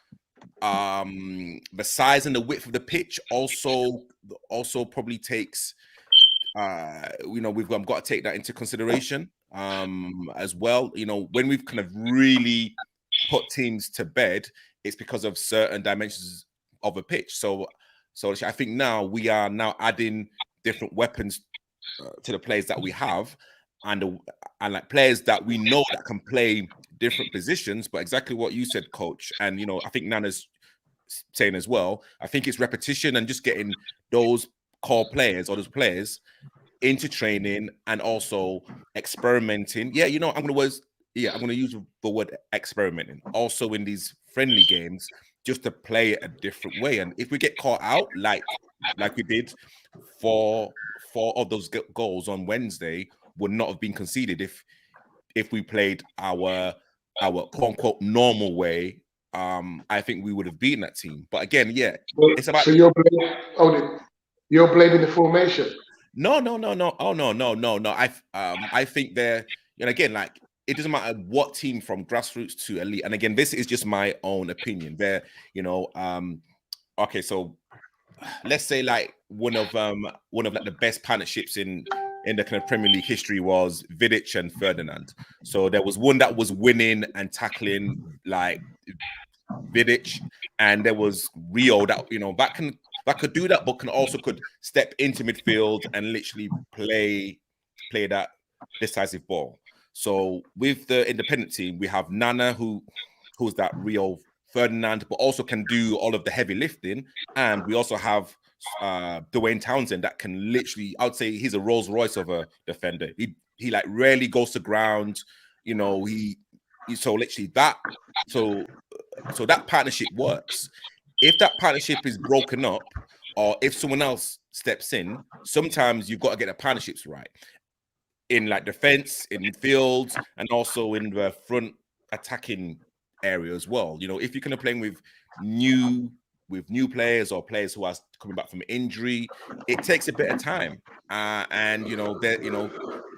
the size and the width of the pitch also probably takes. We've got to take that into consideration as well. When we've kind of really put teams to bed, it's because of certain dimensions of a pitch. So I think now we are adding different weapons to the players that we have, and like players that we know that can play different positions. But exactly what you said, Coach, and I think Nana's saying as well. I think it's repetition and just getting those core players or those players into training and also experimenting. I'm going to use the word experimenting also in these friendly games, just to play it a different way. And if we get caught out like we did, 4 of those goals on Wednesday would not have been conceded if we played our quote unquote normal way. I think we would have beaten that team. But again, it's about. So you're blaming the formation? No. Oh no. I think they're, again, like, it doesn't matter what team from grassroots to elite. And again, this is just my own opinion. They're, okay, so let's say like one of like the best partnerships in the kind of Premier League history was Vidic and Ferdinand. So there was one that was winning and tackling like Vidic, and there was Rio that that could do that, but could step into midfield and literally play that decisive ball. So with the independent team, we have Nana, who's that Rio Ferdinand, but also can do all of the heavy lifting, and we also have Dwayne Townsend that can literally, I would say he's a Rolls Royce of a defender. He like rarely goes to ground, so literally that that partnership works. If that partnership is broken up, or if someone else steps in, sometimes you've got to get the partnerships right in like defense, in midfield, and also in the front attacking area as well. If you're kind of playing with new players or players who are coming back from injury, it takes a bit of time. And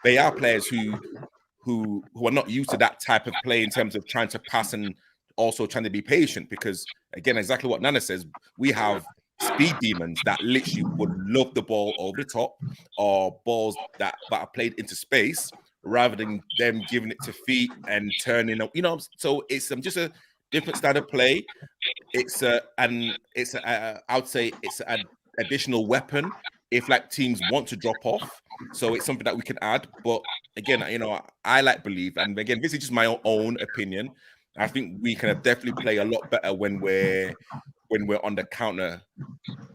they are players who are not used to that type of play in terms of trying to pass and also trying to be patient, because again, exactly what Nana says, we have speed demons that literally would love the ball over the top, or balls that are played into space rather than them giving it to feet and turning up. So it's just a different style of play. I would say it's an additional weapon if like teams want to drop off. So it's something that we can add. But again, I like believe, and again, this is just my own opinion, I think we can definitely play a lot better when we're on the counter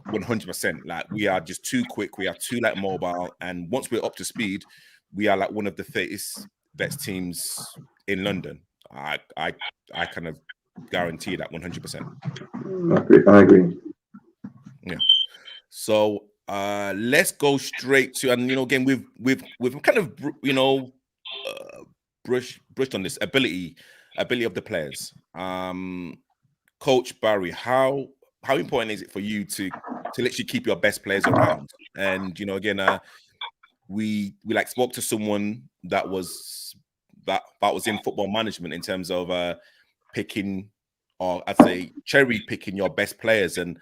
100%. Like, we are just too quick, we are too like mobile, and once we're up to speed, we are like one of the fittest, best teams in London. I kind of guarantee that 100%. I agree. Yeah. So let's go straight to, and again, we've kind of brushed on this ability of the players. Coach Barry, how important is it for you to literally keep your best players around? And again, we like spoke to someone that was in football management in terms of picking, or I'd say cherry picking your best players, and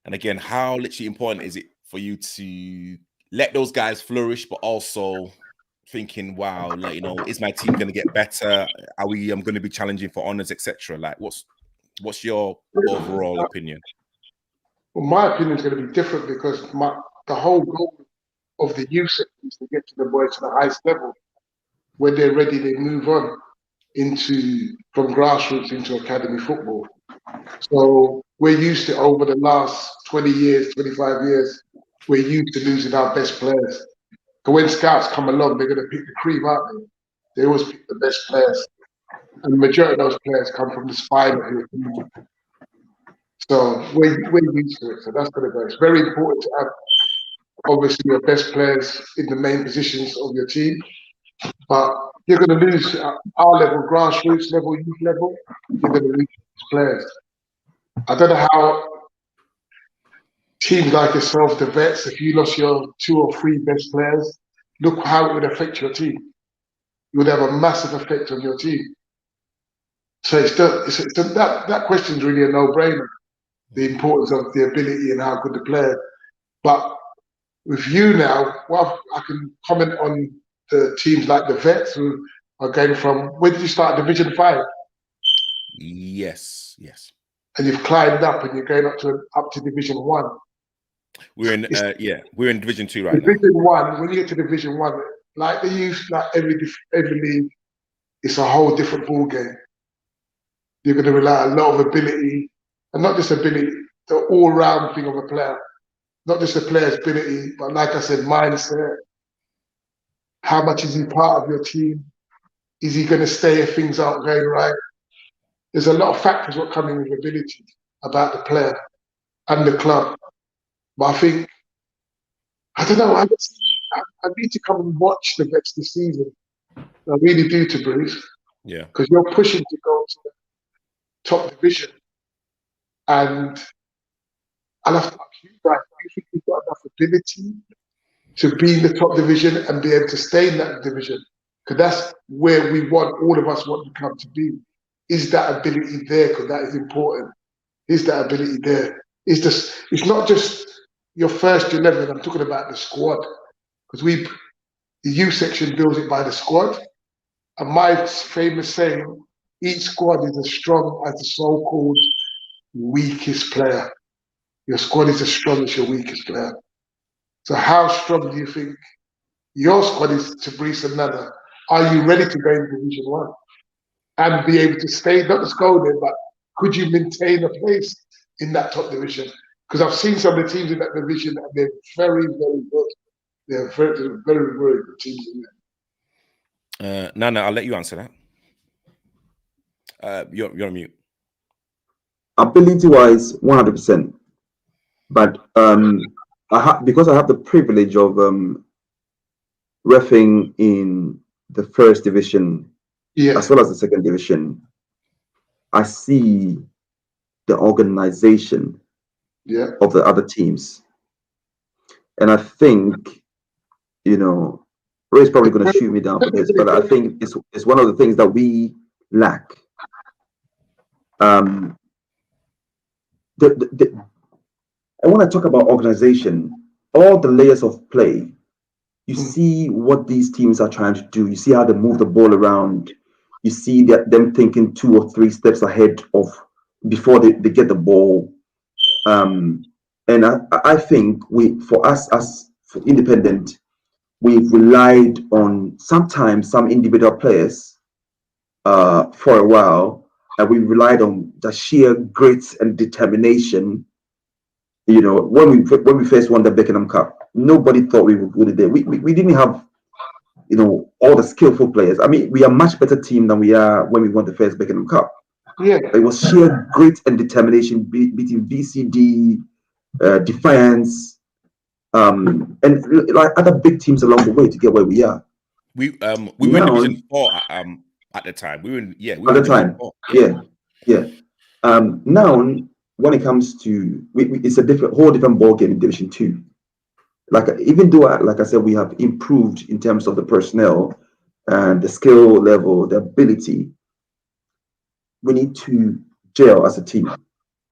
again, how literally important is it for you to let those guys flourish, but also thinking, wow, like, is my team going to get better? Are we going to be challenging for honors, etc.? Like, what's your overall opinion? Well, my opinion is going to be different, because the whole goal of the youth is to get to the boys to the highest level. When they're ready, they move on from grassroots into academy football. So we're used to, over the last 20 years, 25 years, we're used to losing our best players. But when scouts come along, they're going to pick the cream, aren't they? They always pick the best players. And the majority of those players come from the spine of your team. So we're used to it. So that's going to go. It's very important to have, obviously, your best players in the main positions of your team. But you're going to lose at our level, grassroots level, youth level. You're going to lose players. I don't know how teams like yourself, the vets, if you lost your 2 or 3 best players, look how it would affect your team. It would have a massive effect on your team. So that question is really a no-brainer. The importance of the ability and how good the player. But with you now, well, I can comment on the teams like the vets who are going from. When did you start Division 5? Yes. And you've climbed up, and you're going up to Division 1. We're in we're in Division 2 right now. Division 1. When you get to Division 1, like the youth, like every league, it's a whole different ball game. You're going to rely on a lot of ability, and not just ability, the all-round thing of a player. Not just the player's ability, but like I said, mindset. How much is he part of your team? Is he going to stay if things aren't going right? There's a lot of factors what come in with ability about the player and the club. But I think, I don't know, I need to come and watch the Vets this season. I really do, to Bruce. Yeah. Because you're pushing to go to the top division. And I'll have to ask you guys, do you think you've got enough ability to be in the top division and be able to stay in that division? Because that's where all of us want the club to be. Is that ability there? Because that is important. Is that ability there? It's not just your first 11, I'm talking about the squad. Because the youth section builds it by the squad. And my famous saying, each squad is as strong as the so-called weakest player. Your squad is as strong as your weakest player. So how strong do you think your squad is, to Brice and Nana? Are you ready to go in Division 1? And be able to stay, not just go there, but could you maintain a place in that top division? Because I've seen some of the teams in that division and they're very, very good. They're very, very, very good teams in there. Nana, I'll let you answer that. You're on mute. Ability-wise, 100%. But because I have the privilege of reffing in the first division, as well as the second division, I see the organization of the other teams. And I think, Ray's probably going to shoot me down for this, but I think it's one of the things that we lack. And when I talk about organization, all the layers of play, you see what these teams are trying to do. You see how they move the ball around. You see them thinking 2 or 3 steps ahead of before they get the ball. And I think for us as independent, we've relied on sometimes some individual players for a while, and we relied on the sheer grit and determination. When we first won the Beckenham Cup, nobody thought we would win it there. We didn't have, all the skillful players. I mean, we are a much better team than we are when we won the first Beckenham Cup. Yeah, it was sheer grit and determination, beating VCD, Defiance, and like other big teams along the way to get where we are. We were in Division 4 at the time. We were in Division 4. Now when it comes to it's a whole different ball game in Division 2. Like, even though, like I said, we have improved in terms of the personnel and the skill level, the ability, we need to gel as a team.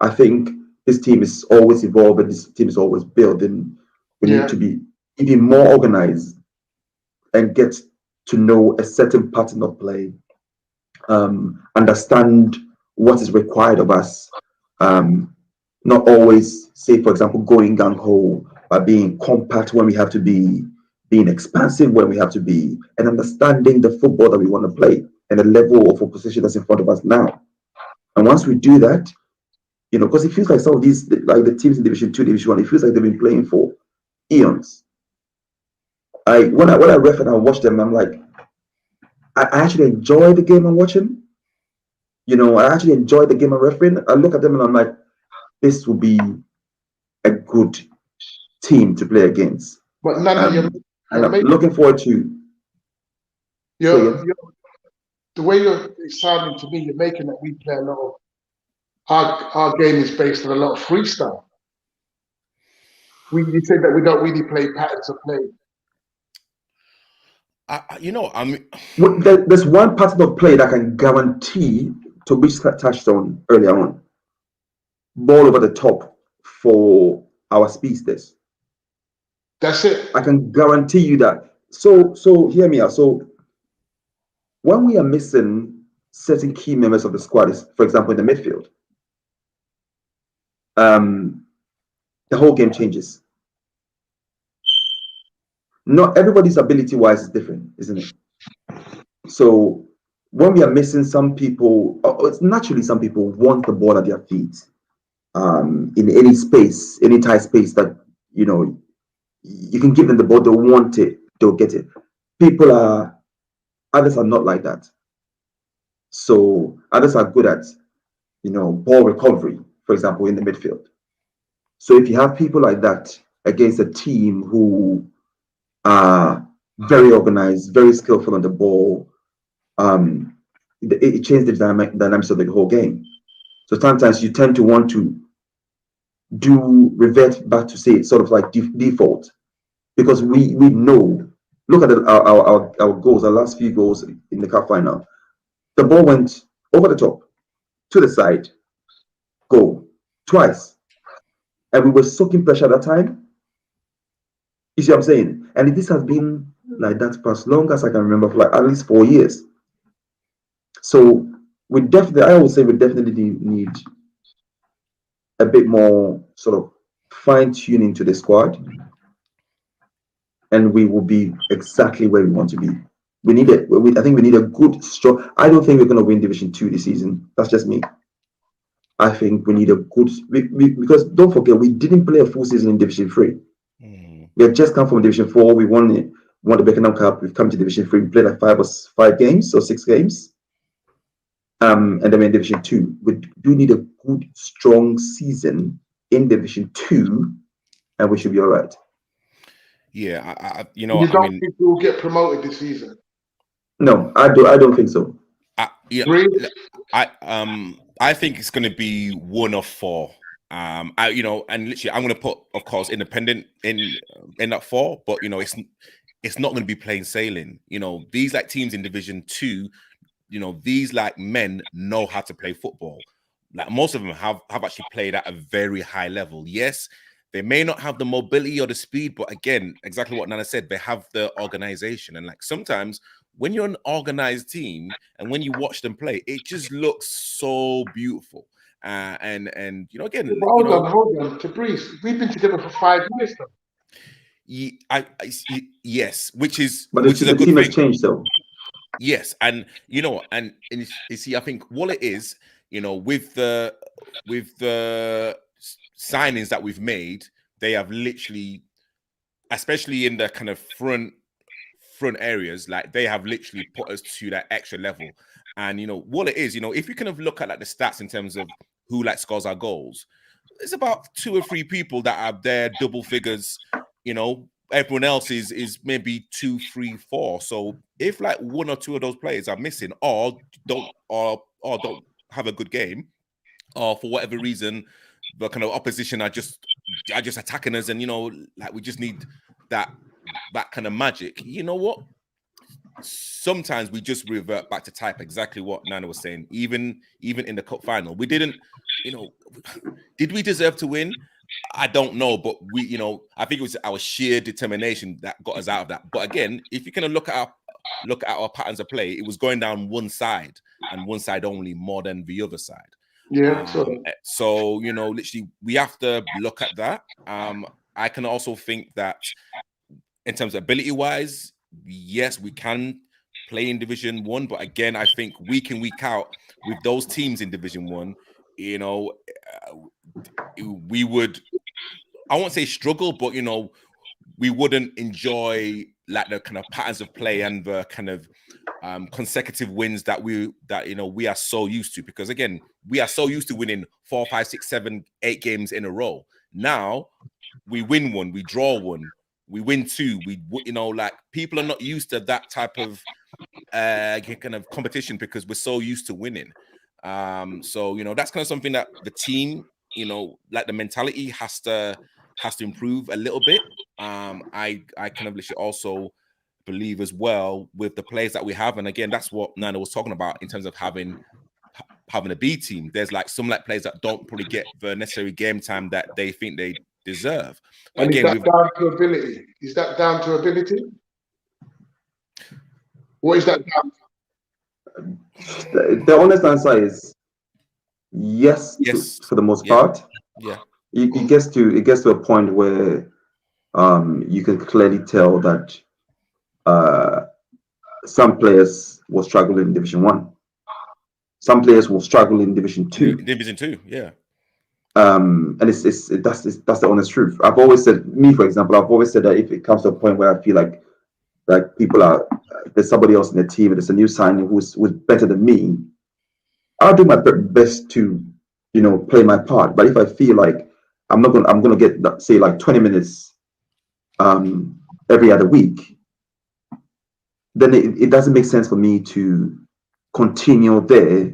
I think this team is always evolving. This team is always building. We need to be even more organized and get to know a certain pattern of play, understand what is required of us. Not always, say, for example, going gung-ho, by being compact when we have to be, being expansive when we have to be, and understanding the football that we want to play and the level of opposition that's in front of us now. And once we do that, because it feels like some of these, like the teams in Division 2, Division 1, it feels like they've been playing for eons. When I ref and I watch them, I'm like, I actually enjoy the game I'm watching. I actually enjoy the game I'm refereeing. I look at them and I'm like, this will be a good team to play against. But Nana, and I'm looking forward to. The way you're sounding to me, you're making that we play a lot of our game is based on a lot of freestyle. You said that we don't really play patterns of play. There's one pattern of play that I can guarantee to which touched on earlier on. Ball over the top for our speedsters. That's it. I can guarantee you that. So hear me out. So when we are missing certain key members of the squad, for example, in the midfield, the whole game changes. Not everybody's ability-wise is different, isn't it? So when we are missing some people, naturally some people want the ball at their feet. In any space, any tight space that you can give them the ball, they'll want it, they'll get it. Others are not like that. So others are good at, ball recovery, for example, in the midfield. So if you have people like that against a team who are very organized, very skillful on the ball, it changes the dynamics of the whole game. So sometimes you tend to want to revert back to say sort of like default, because we know. Look at our goals, our last few goals in the cup final. The ball went over the top, to the side, goal, twice. And we were soaking pressure at that time. You see what I'm saying? And this has been like that for as long as I can remember, for like at least 4 years. So I would say we definitely need a bit more sort of fine-tuning to the squad, and we will be exactly where we want to be. I think we need a good, strong. I don't think we're going to win Division 2 this season. That's just me. I think we need a good, because don't forget, we didn't play a full season in Division 3. We had just come from Division 4. We won the Beckenham Cup. We've come to Division 3. We played like 5 games or 6 games. And then we're in Division 2. We do need a good, strong season in Division 2, and we should be all right. Yeah, you don't think we'll get promoted this season? No, I don't think so. Really? I think it's going to be 1 of 4. And literally, I'm going to put, of course, Independent in that 4, but it's not going to be plain sailing. These like teams in Division 2. These like men know how to play football. Like most of them have actually played at a very high level. Yes, they may not have the mobility or the speed, but again, exactly what Nana said, they have the organization. And like sometimes when you're an organized team and when you watch them play, it just looks so beautiful. And again, hold on, Tabriz, we've been together for 5 years now. Yes, which is a good team thing. Has changed though. Yes, and you see, I think what it is, with the signings that we've made, they have literally, especially in the kind of front areas, like they have literally put us to that extra level. And what it is, if you kind of look at like the stats in terms of who like scores our goals, it's about 2 or 3 people that are there double figures. Everyone else is maybe 2, 3, 4. So if like 1 or 2 of those players are missing or don't have a good game, or for whatever reason the kind of opposition are just attacking us, and like we just need that kind of magic. You know what? Sometimes we just revert back to type, exactly what Nana was saying. Even in the cup final, we didn't. Did we deserve to win? I don't know, but we, I think it was our sheer determination that got us out of that. But again, if you kind of look at our patterns of play, it was going down one side and one side only more than the other side. Yeah. So literally, we have to look at that. I can also think that in terms of ability-wise, yes, we can play in Division 1, but again, I think week in, week out with those teams in Division 1, we would, I won't say struggle, but we wouldn't enjoy like the kind of patterns of play and the kind of consecutive wins that we are so used to. Because again, we are so used to winning 4, 5, 6, 7, 8 games in a row. Now we win one, we draw one, we win 2. Like people are not used to that type of kind of competition because we're so used to winning. So that's kind of something that the team, like the mentality has to improve a little bit. I kind of literally also believe as well with the players that we have, and again, that's what Nana was talking about in terms of having a B team. There's like some like players that don't probably get the necessary game time that they think they deserve. But and again, is that down to ability? Is that down to ability? What is that down to? The honest answer is yes. For the most part. Yeah. It gets to a point where you can clearly tell that some players will struggle in Division 1. Some players will struggle in Division 2. Division 2, yeah. And that's the honest truth. I've always said, for example, that if it comes to a point where I feel like people there's somebody else in the team, there's a new signing who's better than me, I'll do my best to play my part. But if I feel like I'm gonna get, say, like 20 minutes every other week, then it doesn't make sense for me to continue there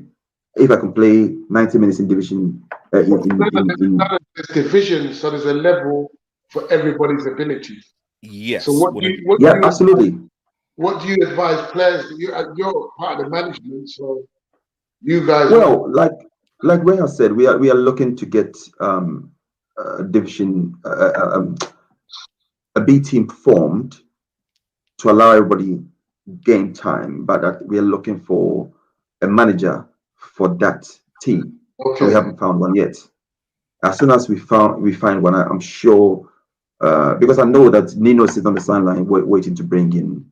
if I can play 90 minutes in division. There's division, so there's a level for everybody's ability. Yes. So absolutely. What do you advise players? You're part of the management, so you guys. Well, like Ray has said, we are looking to get a division, a B team formed to allow everybody game time, but we are looking for a manager for that team. Okay. So we haven't found one yet. As soon as we find one, I'm sure, because I know that Nino is on the sideline waiting to bring in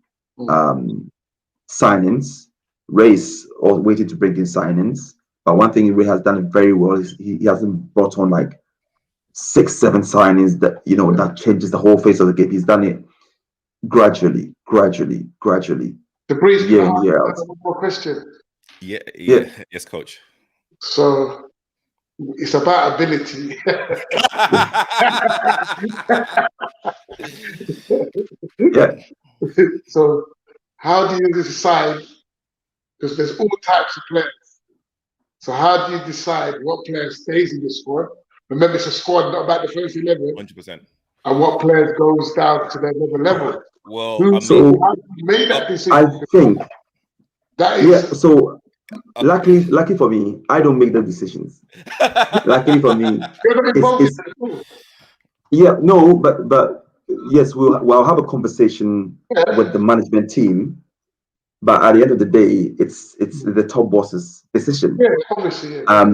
signings. Ray's or waiting to bring in signings. But one thing Ray has done very well is he hasn't brought on like 6, 7 signings that that changes the whole face of the game. He's done it gradually. The Breeze, year in, year out. One more question. Yeah. Yes, coach. So it's about ability. Yeah. So how do you decide? Because there's all types of players. So how do you decide what player stays in the squad? Remember, it's a squad, not about the first 11. 100%. And what players goes down to their other level. Well, how you made that decision? I think that is So lucky for me, I don't make the decisions. Luckily for me, but yes, we'll have a conversation with the management team. But at the end of the day, it's the top boss's decision. Yeah, obviously. Yeah.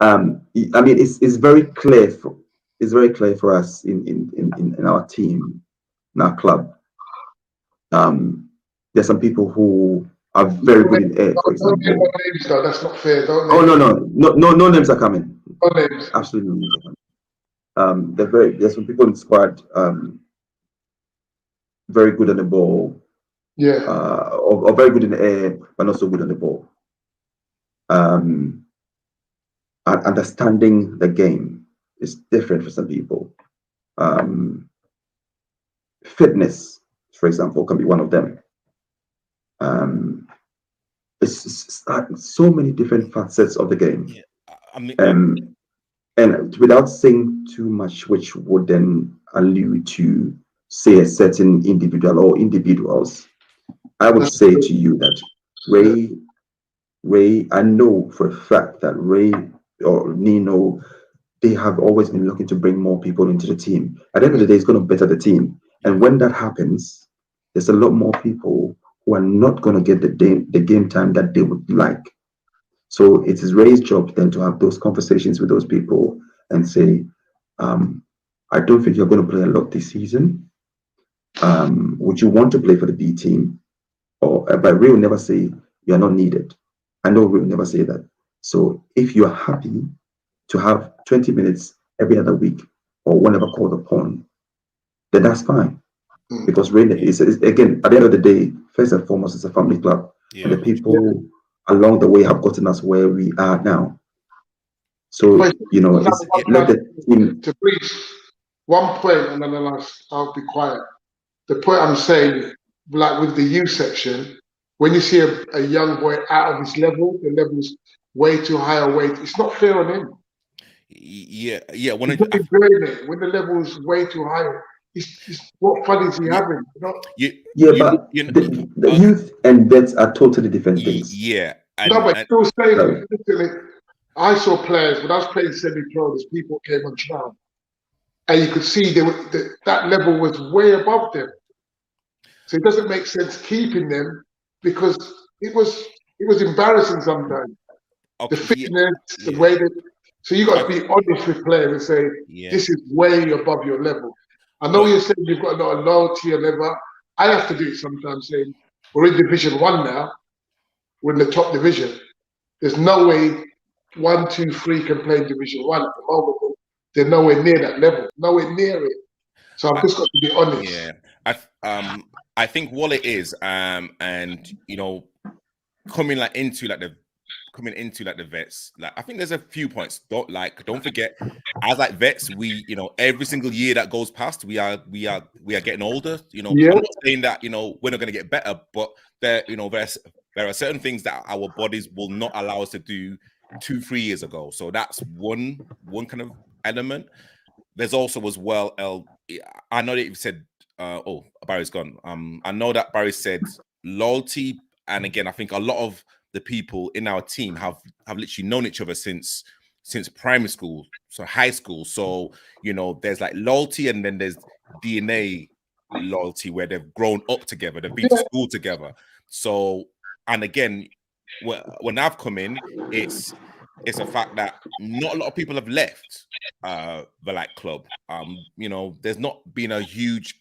I mean, it's very clear for us in our team, in our club. There's some people who are very good in air, for example. No names, though. That's not fair. No names are coming. No names. Absolutely no names are coming. There's some people in the squad very good on the ball. Yeah. Or very good in the air, but not so good on the ball. And understanding the game is different for some people. Fitness, for example, can be one of them. It's so many different facets of the game. Yeah. I mean, and without saying too much, which would then allude to, say, a certain individual or individuals, I would say to you that Ray, I know for a fact that Ray or Nino, they have always been looking to bring more people into the team. At the end of the day, it's going to better the team. And when that happens, there's a lot more people who are not going to get the game time that they would like. So it is Ray's job then to have those conversations with those people and say, I don't think you're going to play a lot this season. Would you want to play for the B team? But Ray will never say you're not needed. I know Ray will never say that. So if you're happy to have 20 minutes every other week or whenever called upon, then that's fine. Because really, it's again, at the end of the day, first and foremost, it's a family club. And the people along the way have gotten us where we are now. So, let the team. To brief one point, and then I'll be quiet. The point I'm saying, like with the youth section, when you see a young boy out of his level, the level's way too high or weight, it's not fair on him. Yeah. When the level's way too high, it's what fun is he having? But the youth and vets are totally different things. Yeah. But still saying, I saw players when I was playing semi-pro. There's people came on trial, and you could see that level was way above them. So it doesn't make sense keeping them because it was embarrassing sometimes. The fitness, the way that. So you got to be honest with players and say this is way above your level. I know you're saying you've got a lot of loyalty or whatever. I have to do it sometimes, saying we're in Division 1 now. We're in the top division. There's no way 1, 2, 3 can play in Division 1 at the moment. They're nowhere near that level, nowhere near it. So I've just got to be honest. Yeah, I think what it is, and coming into the vets, like I think there's a few points. Don't forget, as like vets, we every single year that goes past, we are getting older. I'm not saying that we're not going to get better, but there are certain things that our bodies will not allow us to do 2-3 years ago. So that's one kind of element. There's also as well, I know that you've said, Barry's gone. I know that Barry said loyalty, and again, I think a lot of the people in our team have literally known each other since primary school, so high school. So there's like loyalty, and then there's DNA loyalty where they've grown up together, they've been to school together. So, and again, when I've come in, it's a fact that not a lot of people have left the club. There's not been a huge,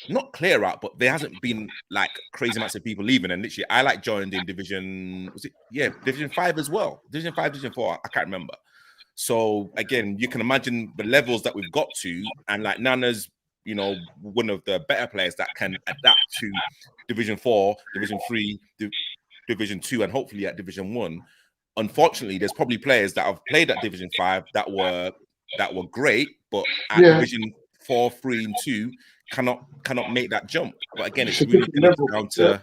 not clear out, but there hasn't been like crazy amounts of people leaving. And literally, I joined in Division 5 as well. Division 5, Division 4, I can't remember. So again, you can imagine the levels that we've got to, and like Nana's, one of the better players that can adapt to Division 4, Division 3, Division 2, and hopefully at Division 1. Unfortunately, there's probably players that have played at Division 5 that were great, but at Division 4, 3, and 2 cannot make that jump. But again, it's really down to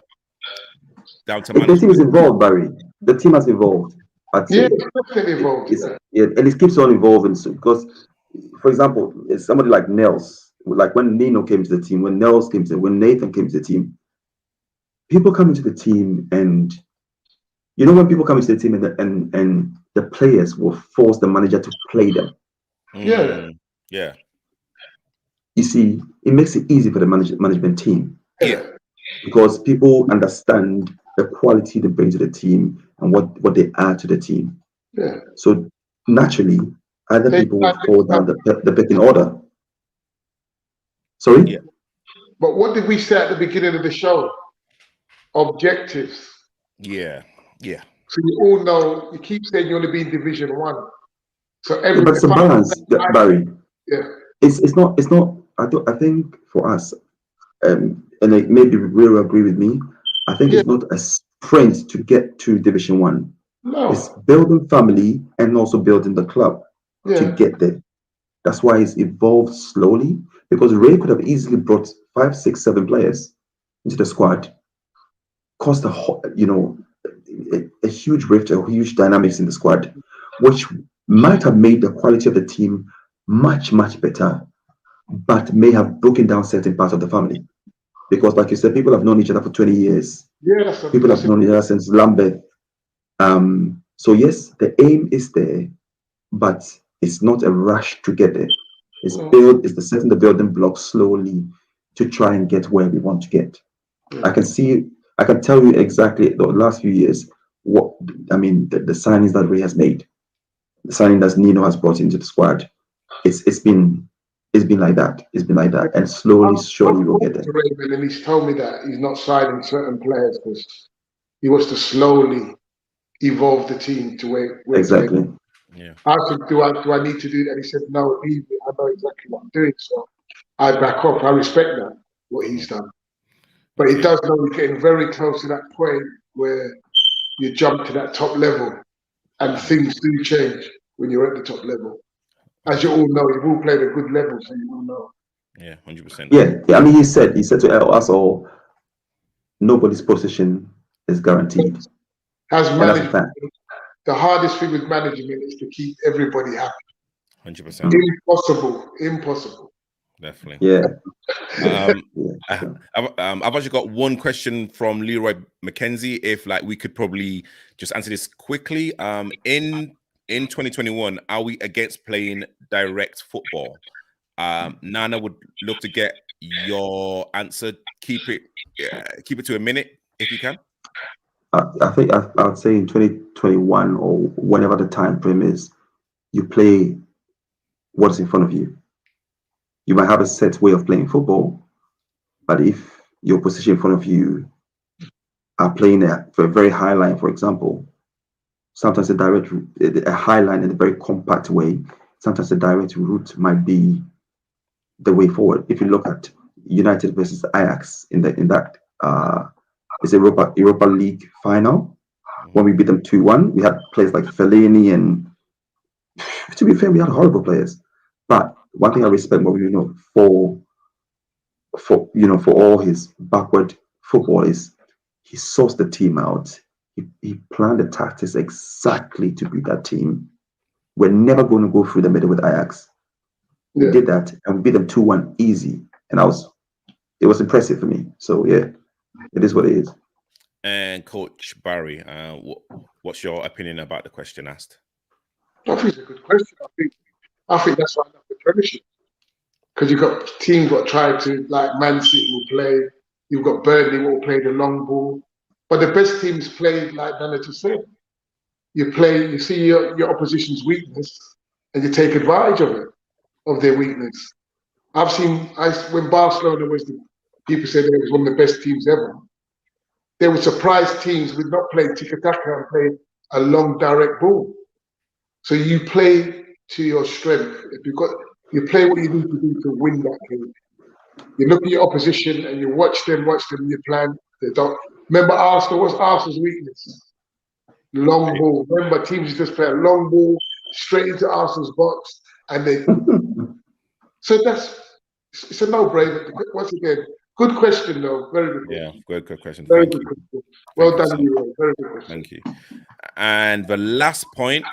management. The team is involved, Barry. The team has evolved. It's definitely evolved. And it keeps on evolving. So, because, for example, it's somebody like Nels, like when Nino came to the team, when Nels came to, when Nathan came to the team, people come into the team, and when people come into the team and the players will force the manager to play them. Yeah. You see, it makes it easy for the management team. Yeah. Because people understand the quality they bring to the team and what they add to the team. Yeah. So naturally, other people will fall down the pecking order. Sorry? Yeah. But what did we say at the beginning of the show? Objectives. Yeah. So you all know, you keep saying you want to be in Division 1. So but it's a balance, Barry. Yeah. It's not. I think for us, and maybe will agree with me. I think it's not a sprint to get to Division 1. No. It's building family and also building the club to get there. That's why it's evolved slowly, because Ray could have easily brought 5, 6, 7 players into the squad, caused a huge rift, a huge dynamics in the squad, which might have made the quality of the team much, much better, but may have broken down certain parts of the family. Because, like you said, people have known each other for 20 years. People have known each other since Lambeth. So yes, the aim is there, but it's not a rush to get there. It's setting the building blocks slowly to try and get where we want to get. I can tell you exactly the last few years the signings that Ray has made, the signing that Nino has brought into the squad. It's been like that. It's been like that, and slowly, surely we'll get there. And he's told me that he's not signing certain players because he wants to slowly evolve the team to where Exactly. Yeah. I said, do I need to do that? He said, no, leave it. I know exactly what I'm doing. So I back off. I respect that, what he's done. But he does know he's getting very close to that point where you jump to that top level and things do change when you're at the top level. As you all know, you've all played a good level, so you all know. Yeah, 100%. Yeah. I mean, he said to us all, nobody's position is guaranteed. As And that's a management, fact. the hardest thing with management is to keep everybody happy. 100%. Impossible. Definitely. Yeah. I've actually got one question from Leroy McKenzie. If we could probably just answer this quickly. In 2021, are we against playing direct football? Nana would love to get your answer. Keep it to a minute if you can. I think I'd say in 2021 or whenever the time frame is, you play what's in front of you. You might have a set way of playing football, but if your position in front of you are playing for a very high line, for example, sometimes a high line in a very compact way, sometimes a direct route might be the way forward. If you look at United versus Ajax in that it's Europa League final, when we beat them 2-1, we had players like Fellaini, and to be fair, we had horrible players. But one thing I respect Mourinho for all his backward football is he sourced the team out. He planned the tactics exactly to beat that team. We're never going to go through the middle with Ajax. We did that and we beat them 2-1 easy. And it was impressive for me. So yeah, it is what it is. And Coach Barry, what's your opinion about the question asked? I think it's a good question. I think that's why I love the Premiership. Because you've got teams that try to, like Man City will play, you've got Burnley will play the long ball. But the best teams play, like Nana just said. You see your opposition's weakness and you take advantage of their weakness. When Barcelona people said it was one of the best teams ever. They were surprised teams would not play tiki-taka and play a long direct ball. So you play to your strength. You play what you need to do to win that game. You look at your opposition and you watch them, you plan. They don't. Remember Arsenal, what's Arsenal's weakness? Long ball. Remember, teams just play a long ball straight into Arsenal's box, and they. So it's a no-brainer. Once again, good question though. Very good question. Yeah, good question. Very good question. Well done, Leroy. Very good question. Thank you. And the last point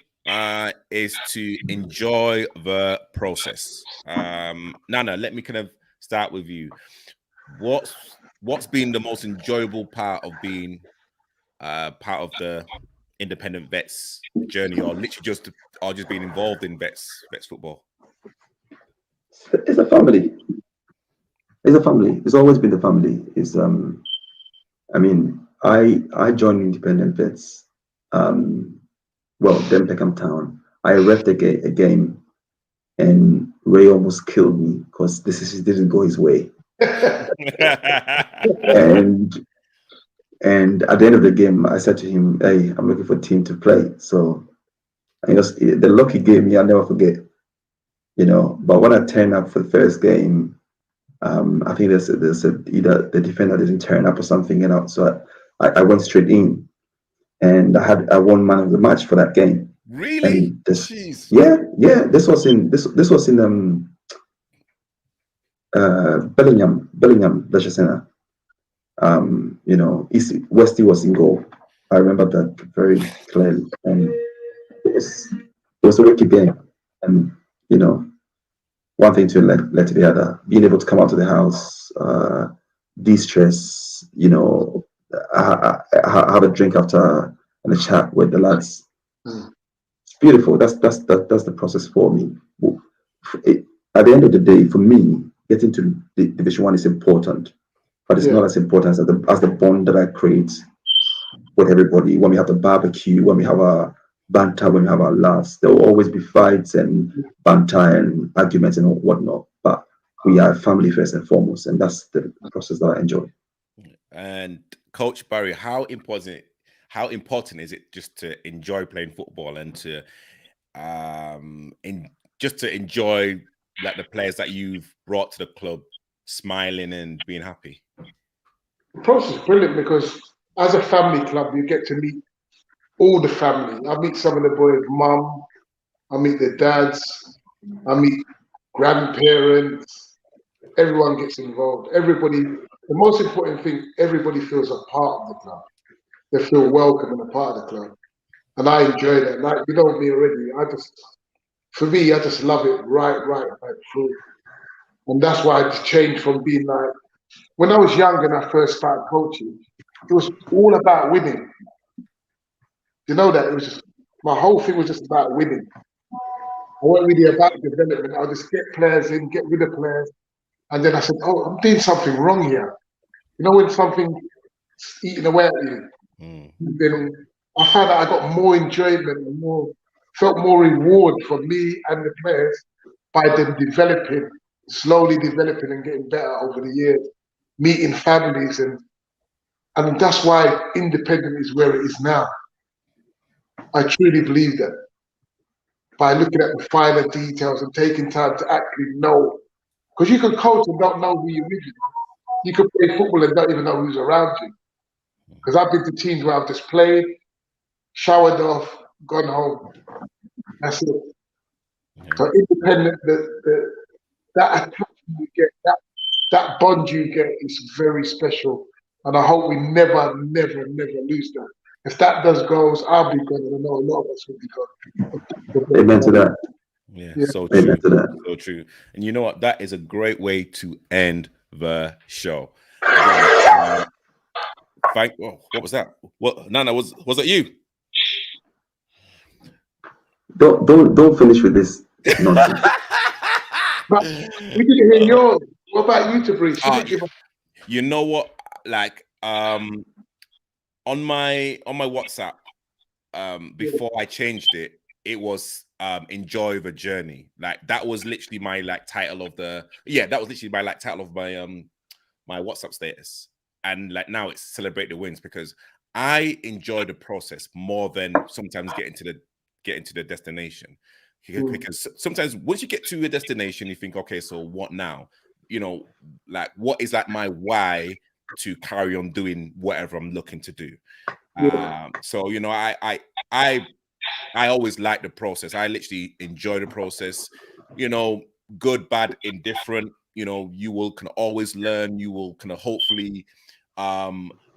is to enjoy the process. Nana, let me kind of start with you. What's been the most enjoyable part of being part of the independent vets journey, or literally just being involved in vets football? It's a family. It's a family. It's always been the family. I joined independent vets. Then Peckham Town. I reffed a game, and Ray almost killed me because this didn't go his way. And at the end of the game, I said to him, "Hey, I'm looking for a team to play." So, the luck he gave me, I'll never forget. But when I turned up for the first game, I think there's either the defender didn't turn up or something, so I went straight in, and I won man of the match for that game. Really? Jeez. Yeah. This was in Bellingham Leisure Centre. Westy was in goal. I remember that very clearly, and it was a wicked game. And one thing to let to the other. Being able to come out to the house, de-stress, have a drink after and a chat with the lads. It's beautiful. That's the process for me. At the end of the day, for me, getting to the Division 1 is important, but it's not as important as the bond that I create with everybody. When we have the barbecue, when we have our banter, when we have our laughs, there will always be fights and banter and arguments and whatnot. But we are family first and foremost, and that's the process that I enjoy. And Coach Barry, how important is it just to enjoy playing football and to just to enjoy like the players that you've brought to the club smiling and being happy? The process is brilliant because as a family club, you get to meet all the family. I meet some of the boys' mum, I meet the dads, I meet grandparents. Everyone gets involved. Everybody, the most important thing, everybody feels a part of the club. They feel welcome and a part of the club. And I enjoy that. Like, you know me already, for me, I just love it right through. And that's why I just changed from being like, when I was young and I first started coaching, it was all about winning. You know that? It was just, my whole thing was just about winning. I wasn't really about development. I'll just get players in, get rid of players. And then I said, oh, I'm doing something wrong here. You know when something's eating away at you? Then I found that I got more enjoyment and felt more reward for me and the players by them slowly developing and getting better over the years, meeting families. And that's why independent is where it is now. I truly believe that. By looking at the finer details and taking time to actually know. Because you can coach and not know who you're with. You can play football and don't even know who's around you. Because I've been to teams where I've just played, showered off, gone home. That's it. So independent, that attachment you get, that bond you get is very special. And I hope we never lose that. If that does goes, I'll be gone, and I know a lot of us will be gone. Amen to that. Yeah, Yeah. so true. Amen to that. So true. And you know what? That is a great way to end the show. What was that? What? Nana, was that you? Don't finish with this nonsense. But we didn't hear yours. What about you, Tabriz? You know what? Like on my WhatsApp, before I changed it, it was enjoy the journey. Like that was literally my title of my my WhatsApp status. And like now it's celebrate the wins, because I enjoy the process more than sometimes getting to the destination. Because sometimes once you get to a destination, you think, okay, so what now? You know, like what is like my why to carry on doing whatever I'm looking to do? So you know, I always like the process. I literally enjoy the process. You know, good, bad, indifferent. You know, you will can always learn. You will kind of hopefully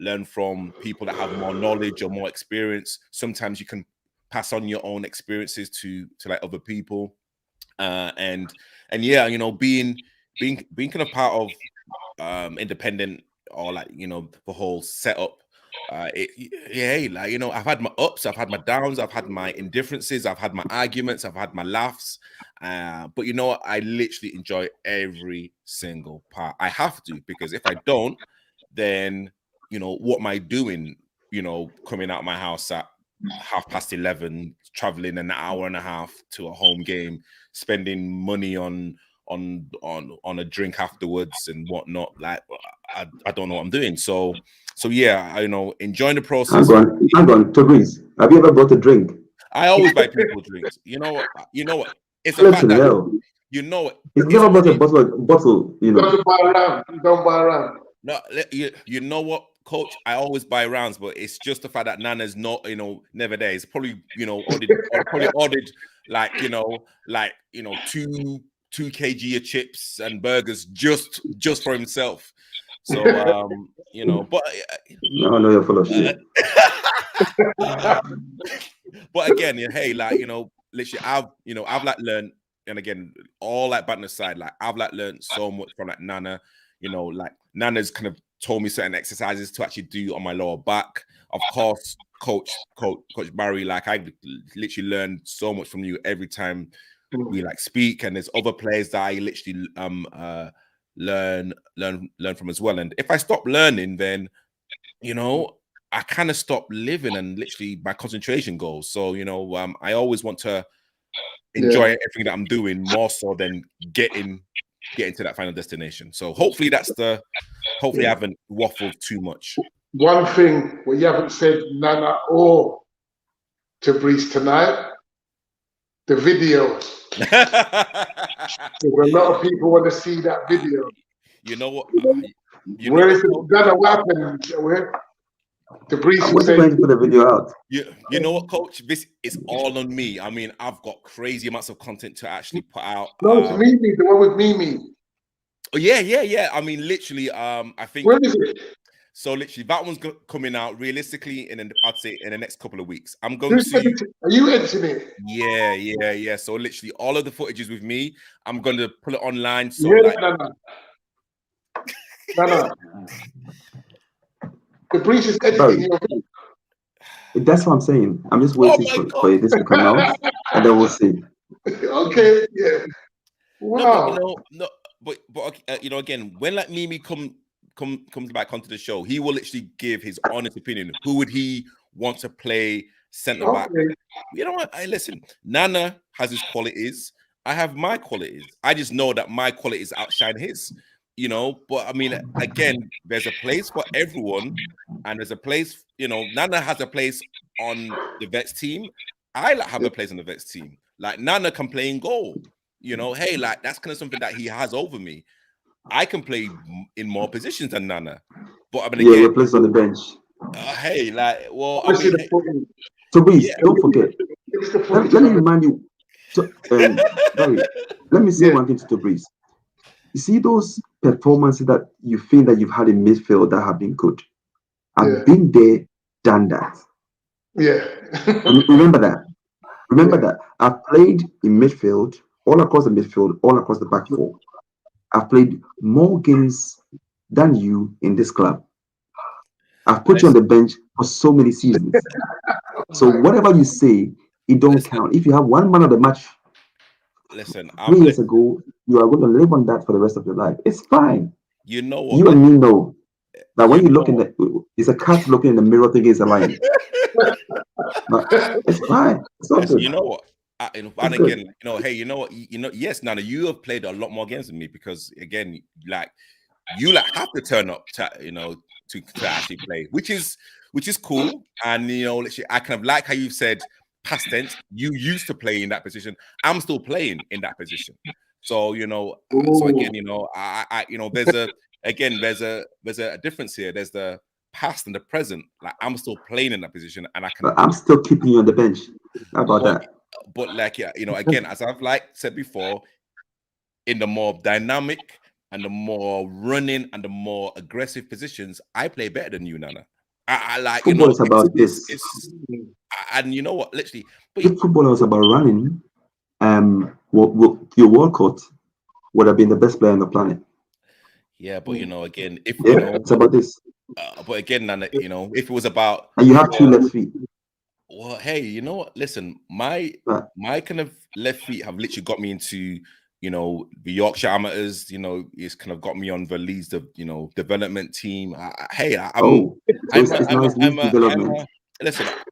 learn from people that have more knowledge or more experience. Sometimes you can pass on your own experiences to like other people, and yeah, you know, being kind of part of independent, or like, you know, the whole setup. Like, you know, I've had my ups, I've had my downs, I've had my indifferences, I've had my arguments, I've had my laughs, but you know what? I literally enjoy every single part. I have to, because if I don't, then, you know, what am I doing? You know, coming out of my house at 11:30, traveling an hour and a half to a home game, spending money on a drink afterwards and whatnot. Like I don't know what I'm doing. So yeah, I know, enjoying the process. Hang on, Tabriz. Have you ever bought a drink? I always buy people drinks. You know what? It's a fact that, you know what? He's never bought a bottle. You know. Don't buy around. No, you know what, Coach? I always buy rounds, but it's just the fact that Nana's not, you know, never there. It's probably, you know, ordered like 2 kg of chips and burgers just for himself. So you know, but no, you're full of shit. But again, hey, like, you know, literally, I've like learned, and again, all like batting aside, like I've like learned so much from like Nana. You know, like Nana's kind of told me certain exercises to actually do on my lower back. Of course, Coach Barry, like I literally learned so much from you every time we like speak, and there's other players that I literally learn from as well. And if I stop learning, then, you know, I kind of stop living, and literally my concentration goes. So, you know, I always want to enjoy everything that I'm doing more so than getting to that final destination. So hopefully I haven't waffled too much. One thing what you haven't said, Nana or Tabriz, tonight, The video. There's a lot of people want to see that video. You know what? Where is it? That what happened? Where? The Breeze I was going to put the video out. You know what, Coach? This is all on me. I mean, I've got crazy amounts of content to actually put out. No, it's Mimi, the one with Mimi. Oh yeah. I mean, literally, I think. Where is it? So literally, that one's coming out realistically I'd say in the next couple of weeks. I'm going to. Are you editing it? Yeah. So literally, all of the footage is with me. I'm going to put it online. So no. The Breeze is editing your video. That's what I'm saying. I'm just waiting for this to come out, and then we'll see. Okay, yeah. Wow. But again, when like Mimi comes back onto the show, he will literally give his honest opinion. Who would he want to play centre back? You know what? Listen, Nana has his qualities. I have my qualities. I just know that my qualities outshine his. But I mean, again, there's a place for everyone, and there's a place. Nana has a place on the Vets team. I have a place on the Vets team. Like Nana can play in goal. Hey, like that's kind of something that he has over me. I can play in more positions than Nana, but I mean, we're placed on the bench. Hey, like, well, so please don't forget. Let me remind you. Let me say one thing to Breeze. You see those performances that you feel that you've had in midfield that have been good. I've been there, done that. Yeah. Remember that. Remember that. I've played in midfield, all across the midfield, all across the back four. I've played more games than you in this club. I've put you on the bench for so many seasons. So whatever you say, it don't count. If you have one man of the match, 3 years ago, you are going to live on that for the rest of your life. It's fine. You know what? You and me know that when you look in it's a cat looking in the mirror thinking it's a lion. It's fine. It's not good. You know what? And again, hey, you know what? Yes, Nana, you have played a lot more games than me because again, you have to turn up to actually play, which is cool. And literally, I kind of like how you've said past tense. You used to play in that position. I'm still playing in that position. So so again, there's a difference here. There's the past and the present. Like I'm still playing in that position, and I'm still keeping you on the bench. How about that? But again, as I've said before, in the more dynamic and the more running and the more aggressive positions, I play better than you, Nana. I like football is about this. And you know what? Literally, if football was about running, your Walcott would have been the best player on the planet. Yeah, but again, if it's about this. But again, Nana, if it was about and you have 2 left feet. Well, hey, you know what? Listen, my kind of left feet have literally got me into, the Yorkshire Amateurs. It's kind of got me on the Leeds, development team.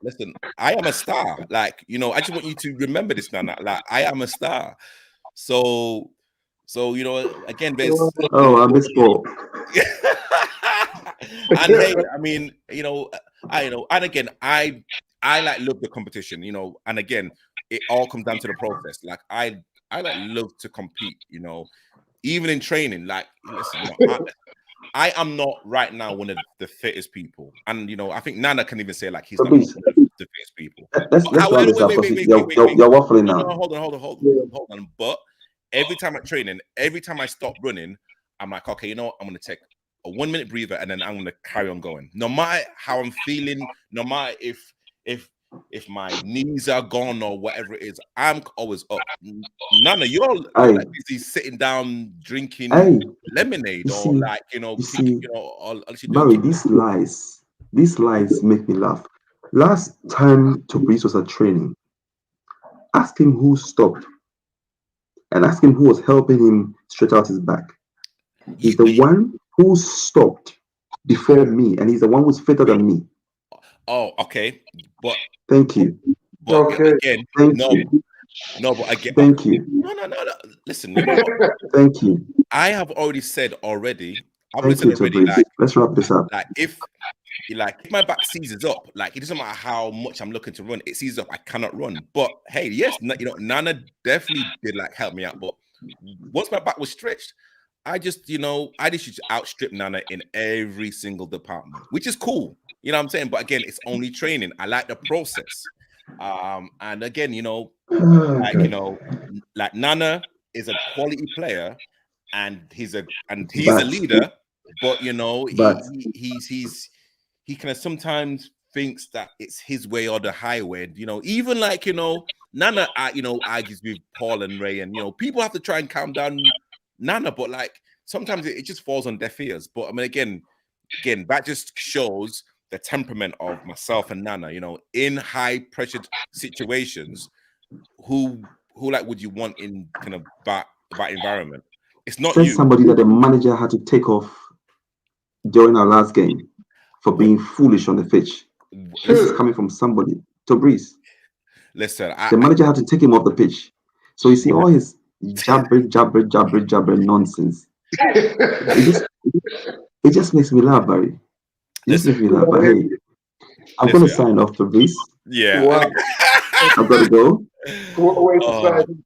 Listen. I am a star. Like, I just want you to remember this, Nana. Like, I am a star. So again, there's. I miss ball. And hey, I mean, and again, I love the competition, and again, it all comes down to the process. Like I love to compete, even in training. Like, listen, I am not right now one of the fittest people, and I think Nana can even say like he's not one of the fittest people. Let's you're waffling now. Hold on. But every time I'm training, every time I stop running, I'm like, okay, I'm going to take a 1 minute breather, and then I'm going to carry on going. No matter how I'm feeling, no matter if my knees are gone or whatever it is, I'm always up. Nana, you're like busy sitting down drinking lemonade or Barry, these lies make me laugh. Last time Breeze was at training, ask him who stopped and ask him who was helping him stretch out his back. He's the one who stopped before me, and he's the one who's fitter than me. Oh, okay. But thank you. But again, thank you. No, but again, thank you. No. Listen, thank you. I have already said already. Thank you, Breeze. Let's wrap this up. Like, if like if my back seizes up, like it doesn't matter how much I'm looking to run, it seizes up, I cannot run. But hey, yes, you know, Nana definitely did like help me out. But once my back was stretched, I just, you know, I just used to outstrip Nana in every single department, which is cool. You know what I'm saying? But again, it's only training. I like the process. And again, you know, like, you know, like Nana is a quality player and he's a leader, but you know, he kind of sometimes thinks that it's his way or the highway. You know, even like, you know, Nana, you know, argues with Paul and Ray, and you know, people have to try and calm down Nana, but like sometimes it just falls on deaf ears. But I mean, again, that just shows the temperament of myself and Nana. You know, in high pressured situations, who like would you want in kind of that environment? It's not There's you. Somebody that the manager had to take off during our last game for being foolish on the pitch. This is coming from somebody. Tabriz. Listen, the manager had to take him off the pitch. So you see all his jabber nonsense. It just makes me laugh, Barry. It just makes me laugh. But hey, I'm going to sign off, Tabriz. Yeah. Wow. I've got to go. What a way to sign.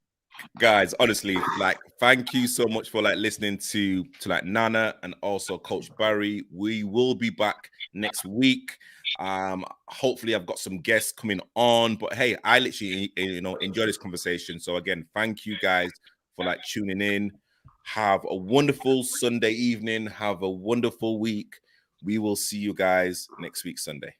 Guys, honestly, like, thank you so much for like listening to like Nana and also Coach Barry. We will be back next week. Hopefully I've got some guests coming on, but hey, I literally, you know, enjoy this conversation. So again, thank you guys for like tuning in. Have a wonderful Sunday evening. Have a wonderful week. We will see you guys next week, Sunday.